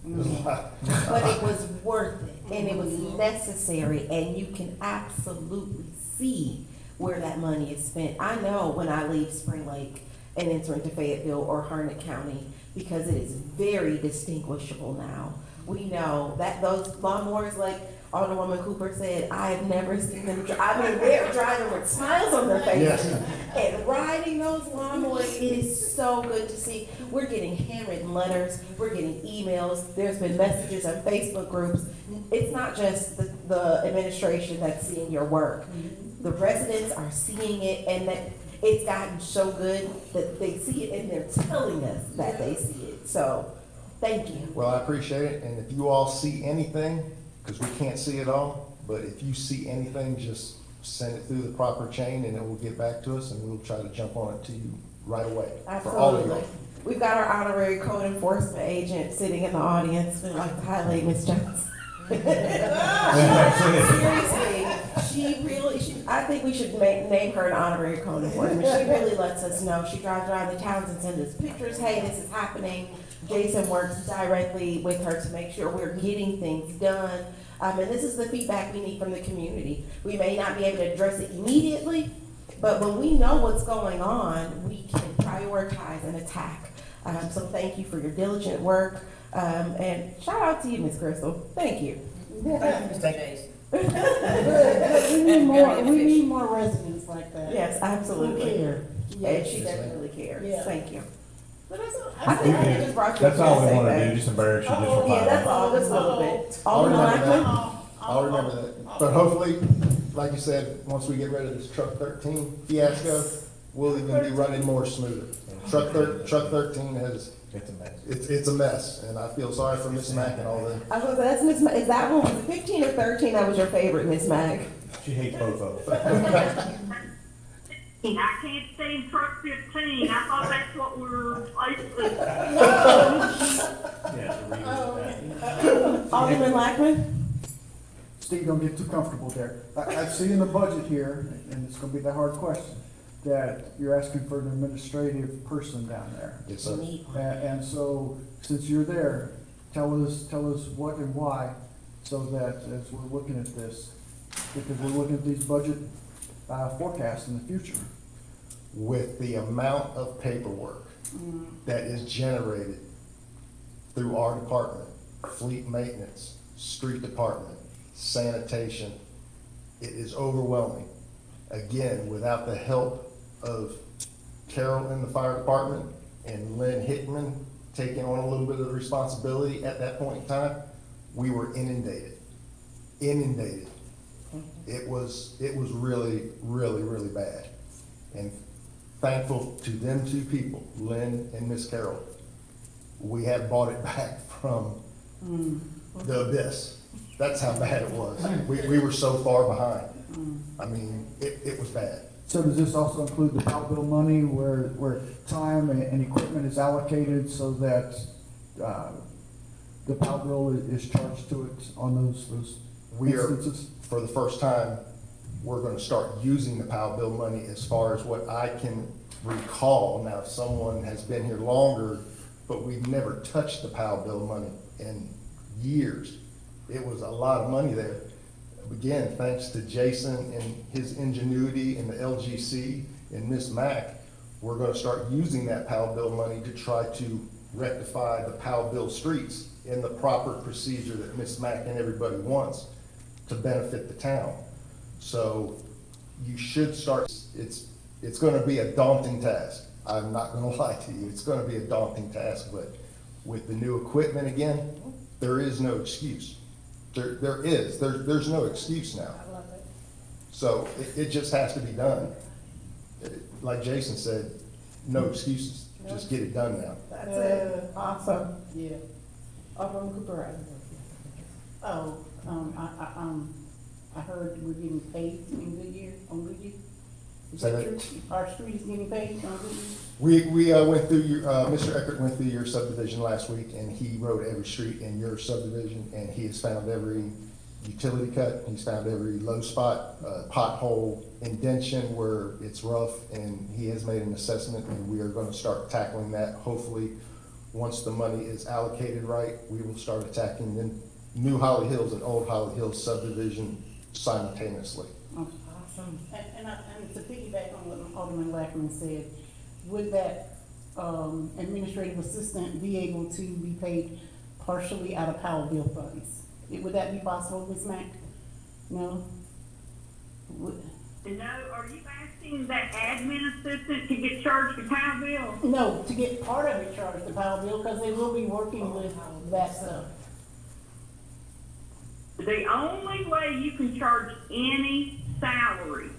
It was a lot. But it was worth it, and it was necessary, and you can absolutely see where that money is spent. I know when I leave Spring Lake and enter into Fayetteville or Harnett County, because it is very distinguishable now. We know that those lawnmowers, like Alderwoman Cooper said, I have never seen them they're driving with smiles on their faces. And riding those lawnmowers, it is so good to see. We're getting handwritten letters, we're getting emails, there's been messages on Facebook groups. It's not just the administration that's seeing your work. The residents are seeing it, and that it's gotten so good that they see it and they're telling us that they see it. So, thank you. Well, I appreciate it, and if you all see anything, because we can't see it all, but if you see anything, just send it through the proper chain and it will get back to us and we'll try to jump on it to you right away. For all of Absolutely. you. We've got our honorary code enforcement agent sitting in the audience. We'd like to highlight Ms. Jones. Seriously, I think we should name her an honorary code enforcement. She really lets us know. She drives around the towns and sends us pictures. Hey, this is happening. Jason works directly with her to make sure we're getting things done. And this is the feedback we need from the community. We may not be able to address it immediately, but when we know what's going on, we can prioritize and attack. So thank you for your diligent work. And shout out to you, Ms. Crystal. Thank you. Thank you, Mr. Jason. We need more residents like that. Yes, absolutely. Who care. Yeah, she definitely cares. Yeah. Thank you. But I think I just brought you. That's all we to wanna say do, just embarrass you just for Yeah, 5 that's minutes. all, just a little bit. I'll Alderman remember that. Lackman? I'll remember that. But hopefully, like you said, once we get rid of this truck 13 fiasco, we'll even be running more smoother. Truck 13 has, It's a mess. it's a mess, and I feel sorry for Miss Mack and all that. I was gonna say, that's Miss, is that one, was it 15 or 13 that was your favorite, Miss Mack? She hates both of them. I can't stand truck 15. I thought that's what we were replacing. Alderman Lackman? Steve, don't get too comfortable there. I see in the budget here, and it's gonna be the hard question, that you're asking for an administrative person down there. Yes, sir. And so, since you're there, tell us what and why, so that as we're looking at this, because we're looking at these budget forecasts in the future. With the amount of paperwork that is generated through our department, fleet maintenance, street department, sanitation, it is overwhelming. again, without the help of Carol in the fire department and Lynn Hickman taking on a little bit of the responsibility at that point in time, we were inundated. It was really, really, really bad. And thankful to them two people, Lynn and Miss Carol, we have bought it back from the abyss. That's how bad it was. We were so far behind. I mean, it was bad. So does this also include the PAL bill money where time and equipment is allocated so that, the PAL bill is charged to it on those We are, instances? for the first time, we're gonna start using the PAL bill money as far as what I can recall. Now, if someone has been here longer, but we've never touched the PAL bill money in years. It was a lot of money there. Again, thanks to Jason and his ingenuity and the LGC and Miss Mack, we're gonna start using that PAL bill money to try to rectify the PAL bill streets in the proper procedure that Miss Mack and everybody wants to benefit the town. So you should start, it's gonna be a daunting task. I'm not gonna lie to you, it's gonna be a daunting task, but with the new equipment again, there is no excuse. There's no excuse now. I love it. So it just has to be done. Like Jason said, no excuses, just get it done now. That's it. Awesome. Yeah. Alderman Cooper. Oh, I heard we're getting paid in Goodyear, on Goodyear. Is Say that that- true? Our street is getting paid on Goodyear? We went through your, Mr. Eckert went through your subdivision last week, and he wrote every street in your subdivision, and he has found every utility cut, he's found every low spot, pothole, indention where it's rough, and he has made an assessment, and we are gonna start tackling that. Hopefully, once the money is allocated right, we will start attacking the new Holly Hills and Old Holly Hills subdivision simultaneously. Awesome. And to piggyback on what Alderman Lackman said, would that, administrative assistant be able to be paid partially out of power bill funds? Would that be possible, Ms. Mack? No? No, are you asking that admin assistant to get charged the power bill? No, to get part of it charged to power bill, because they will be working with that stuff. The only way you can charge any salary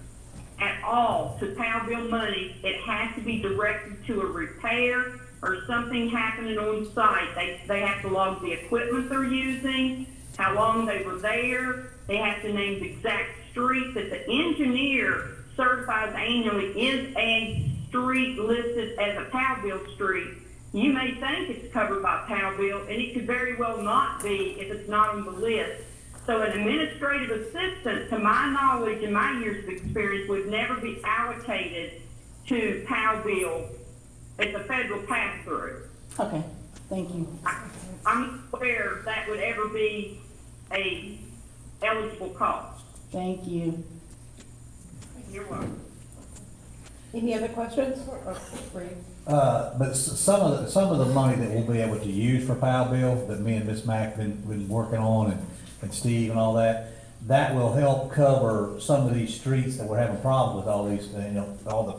at all to power bill money, it has to be directed to a repair or something happening on site. They have to log the equipment they're using, how long they were there. They have to name the exact street that the engineer certifies annually is a street listed as a power bill street. You may think it's covered by power bill, and it could very well not be if it's not on the list. So an administrative assistant, to my knowledge and my years of experience, would never be allocated to power bill as a federal pass-through. Okay, thank you. I'm not aware that would ever be a eligible cost. Thank you. You're welcome. Any other questions? But some of the money that we'll be able to use for PAL bill, that me and Miss Mack been working on, and Steve and all that will help cover some of these streets that we're having problems with, all these, all the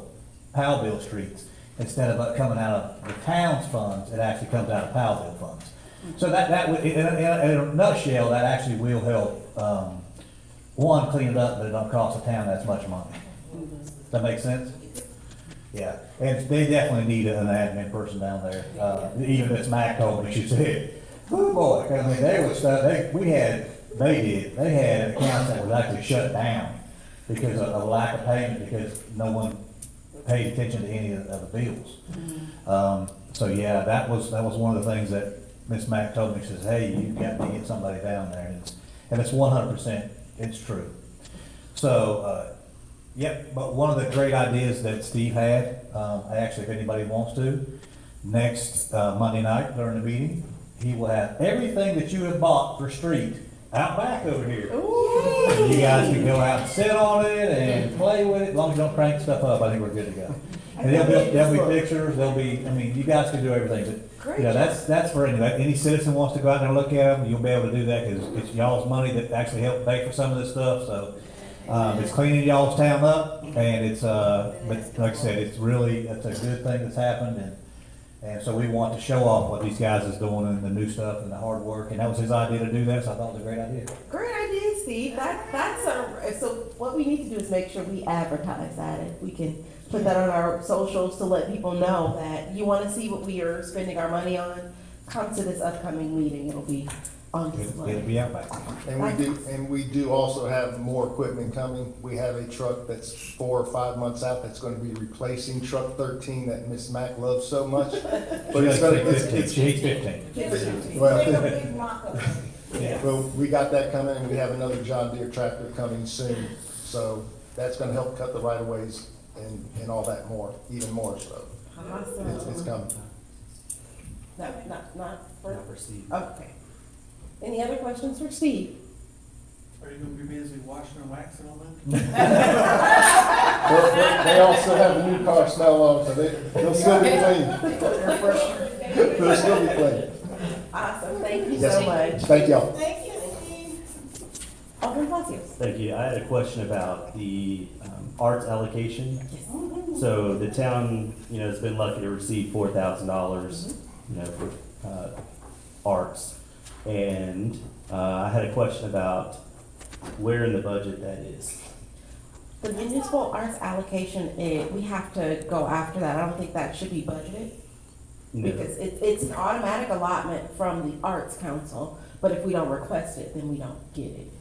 PAL bill streets. Instead of it coming out of the town's funds, it actually comes out of PAL bill funds. So that would, in a nutshell, that actually will help, one, clean it up, but it don't cost the town that much money. Does that make sense? Yeah, and they definitely need an admin person down there. Even Miss Mack told me, she said, oh boy, I mean, they were stuff, they had accounts that was actually shut down because of lack of payment, because no one paid attention to any of the bills. So yeah, that was one of the things that Miss Mack told me. She says, hey, you've got to get somebody down there, and it's 100%, it's true. So, yep, but one of the great ideas that Steve had, actually, if anybody wants to, next Monday night during the meeting, he will have everything that you have bought for street out back over here. You guys can go out and sit on it and play with it, as long as you don't crank stuff up, I think we're good to go. And there'll be pictures, you guys can do everything, but, that's for any citizen wants to go out there and look at them, you'll be able to do that, because it's y'all's money that actually helped pay for some of this stuff, so. It's cleaning y'all's town up, and it's, but like I said, it's a good thing that's happened, and so we want to show off what these guys is doing and the new stuff and the hard work, and that was his idea to do that, so I thought it was a great idea. Great idea, Steve. So what we need to do is make sure we advertise that. If we can put that on our socials to let people know that you want to see what we are spending our money on, come to this upcoming meeting. It'll be on display. It'll be out back. And we do also have more equipment coming. We have a truck that's 4 or 5 months out that's gonna be replacing truck 13 that Miss Mack loves so much. But it's gonna, it's, She's 15. well, well, we got that coming, and we have another John Deere tractor coming soon. So that's gonna help cut the right of ways and all that more, even more so. Awesome. It's coming. Not for, Not for Steve. okay. Any other questions for Steve? Are you gonna be busy washing and waxing on that? They also have the new car smell on, so they'll still be clean. They'll still be clean. Awesome, thank you Yes, so much. Thank y'all. Thank you, Steve. Alderman Palacios. Thank you. I had a question about the arts allocation. So the town, has been lucky to receive $4,000, for arts. And I had a question about where in the budget that is. The municipal arts allocation, we have to go after that. I don't think that should be budgeted. No. Because it's an automatic allotment from the Arts Council, but if we don't request it, then we don't get it.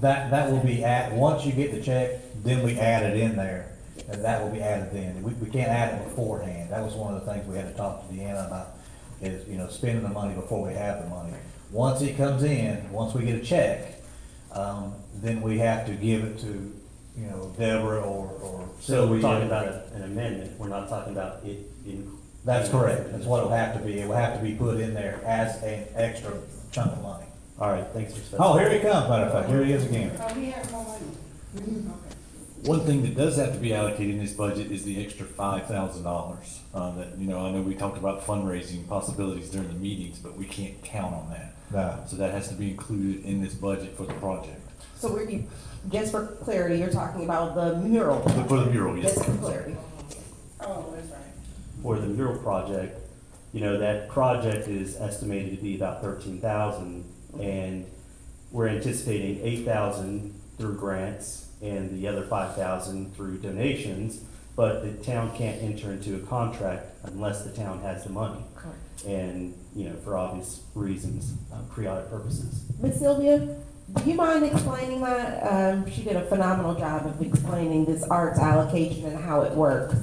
That will be once you get the check, then we add it in there, and that will be added then. We can't add it beforehand. That was one of the things we had to talk to Deanna about, is, spending the money before we have the money. Once it comes in, once we get a check, then we have to give it to, Deborah or So we're Sylvia. talking about an amendment. We're not talking about it in. That's correct. That's what it'll have to be. It will have to be put in there as an extra chunk of money. All right, thanks for specifying. Oh, here he comes, matter of fact. Here he is again. One thing that does have to be allocated in this budget is the extra $5,000. That, I know we talked about fundraising possibilities during the meetings, but we can't count on that. No. So that has to be included in this budget for the project. So just for clarity, you're talking about the mural. For the mural, yes. Just for clarity. Oh, that's right. For the mural project, that project is estimated to be about 13,000, and we're anticipating 8,000 through grants and the other 5,000 through donations, but the town can't enter into a contract unless the town has the money. Correct. And, for obvious reasons, periodic purposes. Ms. Sylvia, do you mind explaining that? She did a phenomenal job of explaining this arts allocation and how it works.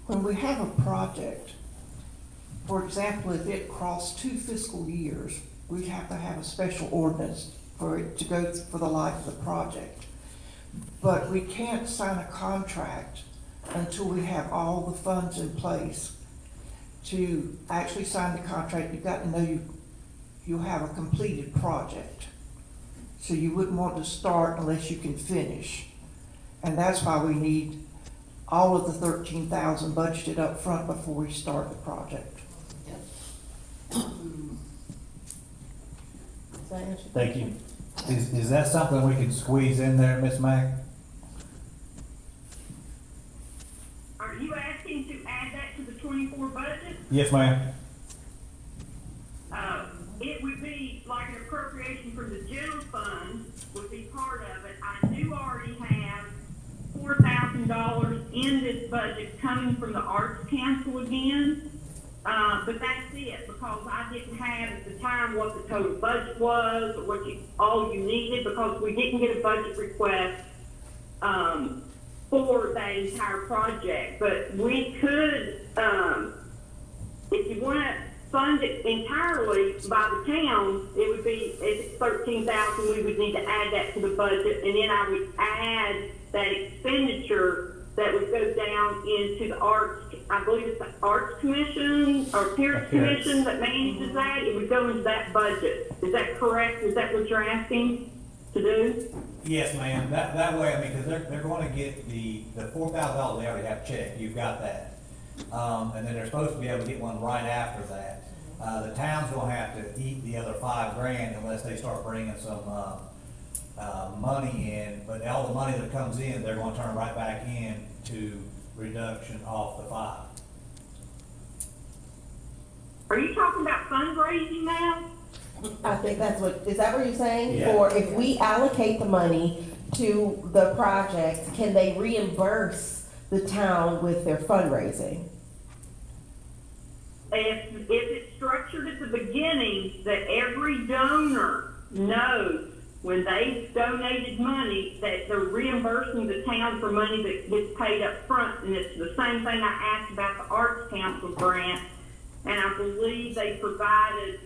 When we have a project, for example, if it crossed 2 fiscal years, we'd have to have a special ordinance for it to go for the life of the project. But we can't sign a contract until we have all the funds in place. To actually sign the contract, you've got to know you have a completed project. So you wouldn't want to start unless you can finish. And that's why we need all of the 13,000 budgeted up front before we start the project. Thank you. Is that something we can squeeze in there, Miss Mack? Are you asking to add that to the 24 budget? Yes, ma'am. It would be like an appropriation from the general fund would be part of it. I do already have $4,000 in this budget coming from the Arts Council again. But that's it, because I didn't have at the time what the total budget was, or what all you needed, because we didn't get a budget request, for that entire project. But we could, if you want to fund it entirely by the town, it would be, if it's 13,000, we would need to add that to the budget, and then I would add that expenditure that would go down into the arts, I believe it's the Arts Commission or Appearance Commission that manages that. It would go into that budget. Is that correct? Is that what you're asking to do? Yes, ma'am. That way, because they're going to get the $4,000 they already have checked. You've got that. and then they're supposed to be able to get one right after that. The town's gonna have to eat the other $5,000 unless they start bringing some, money in, but all the money that comes in, they're gonna turn right back in to reduction off the 5. Are you talking about fundraising now? I think that's what, is that what you're saying? Yeah. Or if we allocate the money to the project, can they reimburse the town with their fundraising? If it's structured at the beginning that every donor knows when they donated money that they're reimbursing the town for money that gets paid up front, and it's the same thing I asked about the Arts Council grant, and I believe they provided,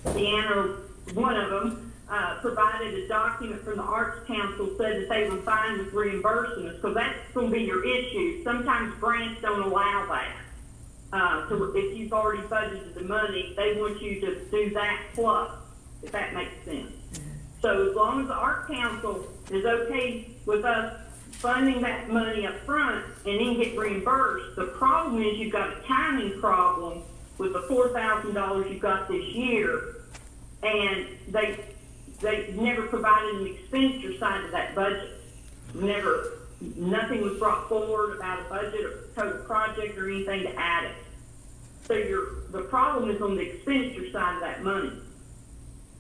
Deanna, one of them, provided a document from the Arts Council, said that they were fine with reimbursing us, because that's going to be your issue. Sometimes grants don't allow that. So if you've already budgeted the money, they want you to do that plus, if that makes sense. So as long as the Art Council is okay with us funding that money up front and then get reimbursed, the problem is you've got a timing problem with the $4,000 you got this year, and they never provided an expenditure side of that budget. Nothing was brought forward about a budget or total project or anything to add it. So the problem is on the expenditure side of that money,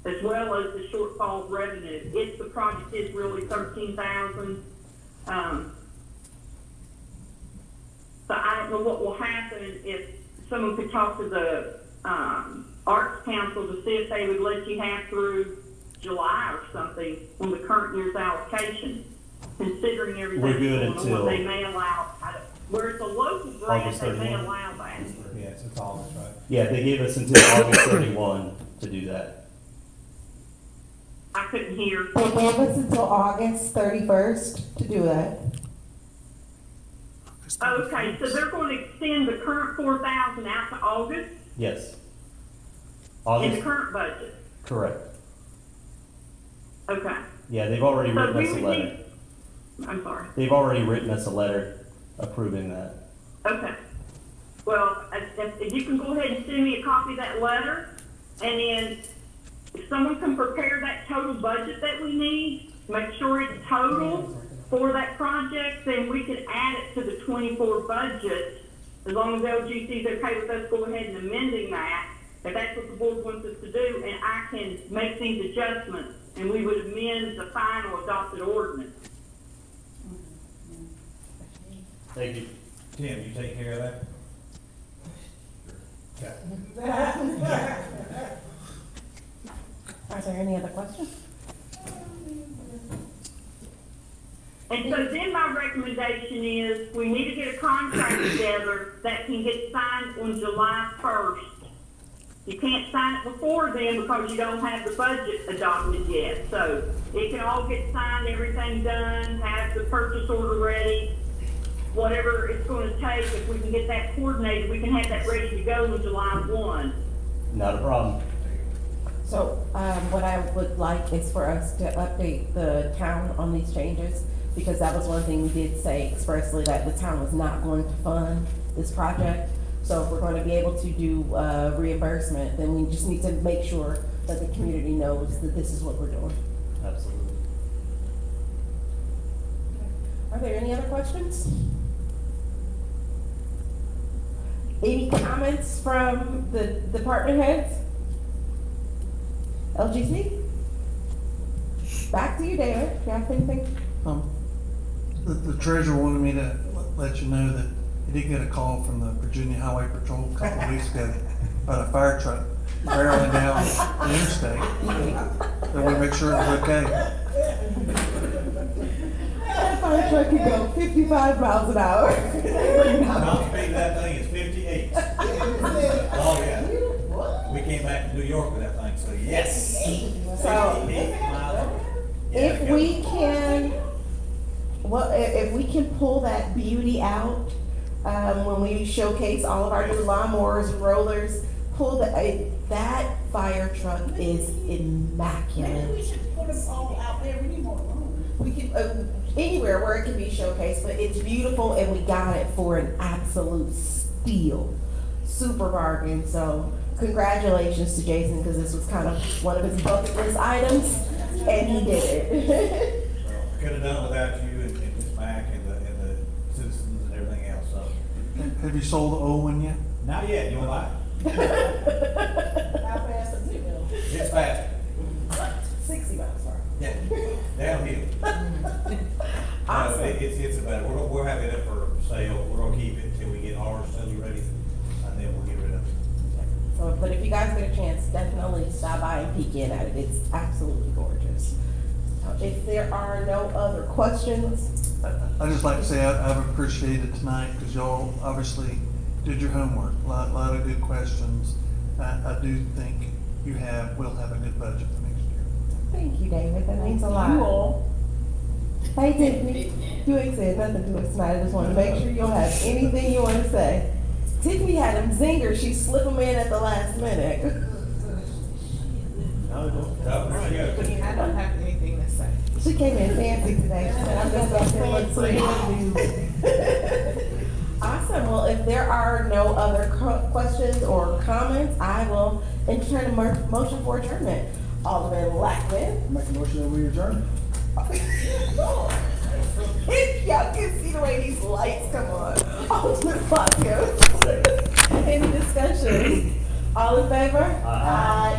as well as the shortfall of revenue. If the project is really $13,000, so I don't know what will happen if someone could talk to the Arts Council to see if they would let you have through July or something on the current year's allocation, considering everything We're good going on, until they may allow, where it's a local grant, August they may 31. allow that. Yes, it's August, right? Yeah, they gave us until August 31 to do that. I couldn't hear. They gave us until August 31st to do that. Okay, so they're going to extend the current 4,000 out to August Yes. in the August, current budget. correct. Okay. Yeah, they've already So written we us a would letter. need, I'm sorry. They've already written us a letter approving that. Okay. Well, if you can go ahead and send me a copy of that letter, and then if someone can prepare that total budget that we need, make sure it's total for that project, then we can add it to the 24 budget. As long as LGC is okay with us go ahead and amending that, if that's what the board wants us to do, and I can make these adjustments, and we would amend the final adopted ordinance. Thank you. Tim, you take care of that? Okay. Are there any other questions? And so then my recommendation is, we need to get a contract together that can get signed on July 1st. You can't sign it before then because you don't have the budget adopted yet. So it can all get signed, everything done, have the purchase order ready, whatever it's going to take. If we can get that coordinated, we can have that ready to go on July 1. Not a problem. So, what I would like is for us to update the town on these changes, because that was one thing we did say expressly, that the town was not going to fund this project. So if we're going to be able to do reimbursement, then we just need to make sure that the community knows that this is what we're doing. Absolutely. Are there any other questions? Any comments from the department heads? LGC? Back to you, David. Do you have anything? The treasurer wanted me to let you know that he did get a call from the Virginia Highway Patrol a couple of weeks ago about a fire truck barreling down the interstate. They want to make sure it was okay. That fire truck can go 55 miles an hour. Top speed of that thing is 58. Oh, yeah. We came back to New York with that thing, so yes. So, 58 miles an hour. Yeah, if we can, well, if we can pull that beauty out, when we showcase all of our new lawnmowers and rollers, pull that fire truck is immaculate. Maybe we should put them all out there, we need more room. We can, anywhere where it can be showcased, but it's beautiful and we got it for an absolute steal. Super bargain, so congratulations to Jason, because this was kind of one of his bucket list items, and he did it. Could have done it without you and Ms. Mack and the citizens and everything else, so. Have you sold the old one yet? Not yet, you want to buy it? How fast is it go? It's fast. 60 miles per hour. Yeah, downhill. Awesome. It's about, we're having it for sale, we're gonna keep it until we get ours totally ready, and then we'll get rid of it. So, but if you guys get a chance, definitely stop by and peek in at it. It's absolutely gorgeous. If there are no other questions, I just like to say I've appreciated tonight because y'all obviously did your homework. A lot of good questions. I do think will have a good budget for next year. thank you, David. That means a lot. You all. Hey, Tiffany, you ain't said nothing to us tonight. I just want to make sure you'll have anything you want to say. Tiffany had them zingers. She slipped them in at the last minute. No, she I don't have anything to say. She came in fancy today. She said, I'm just going to look pretty. Awesome. Well, if there are no other questions or comments, I will entertain a motion for adjournment. Alderman Lackman. Make a motion that we adjourn? If y'all can see the way these lights come on. Alderman Fazio. Any discussion? All in favor? Aye.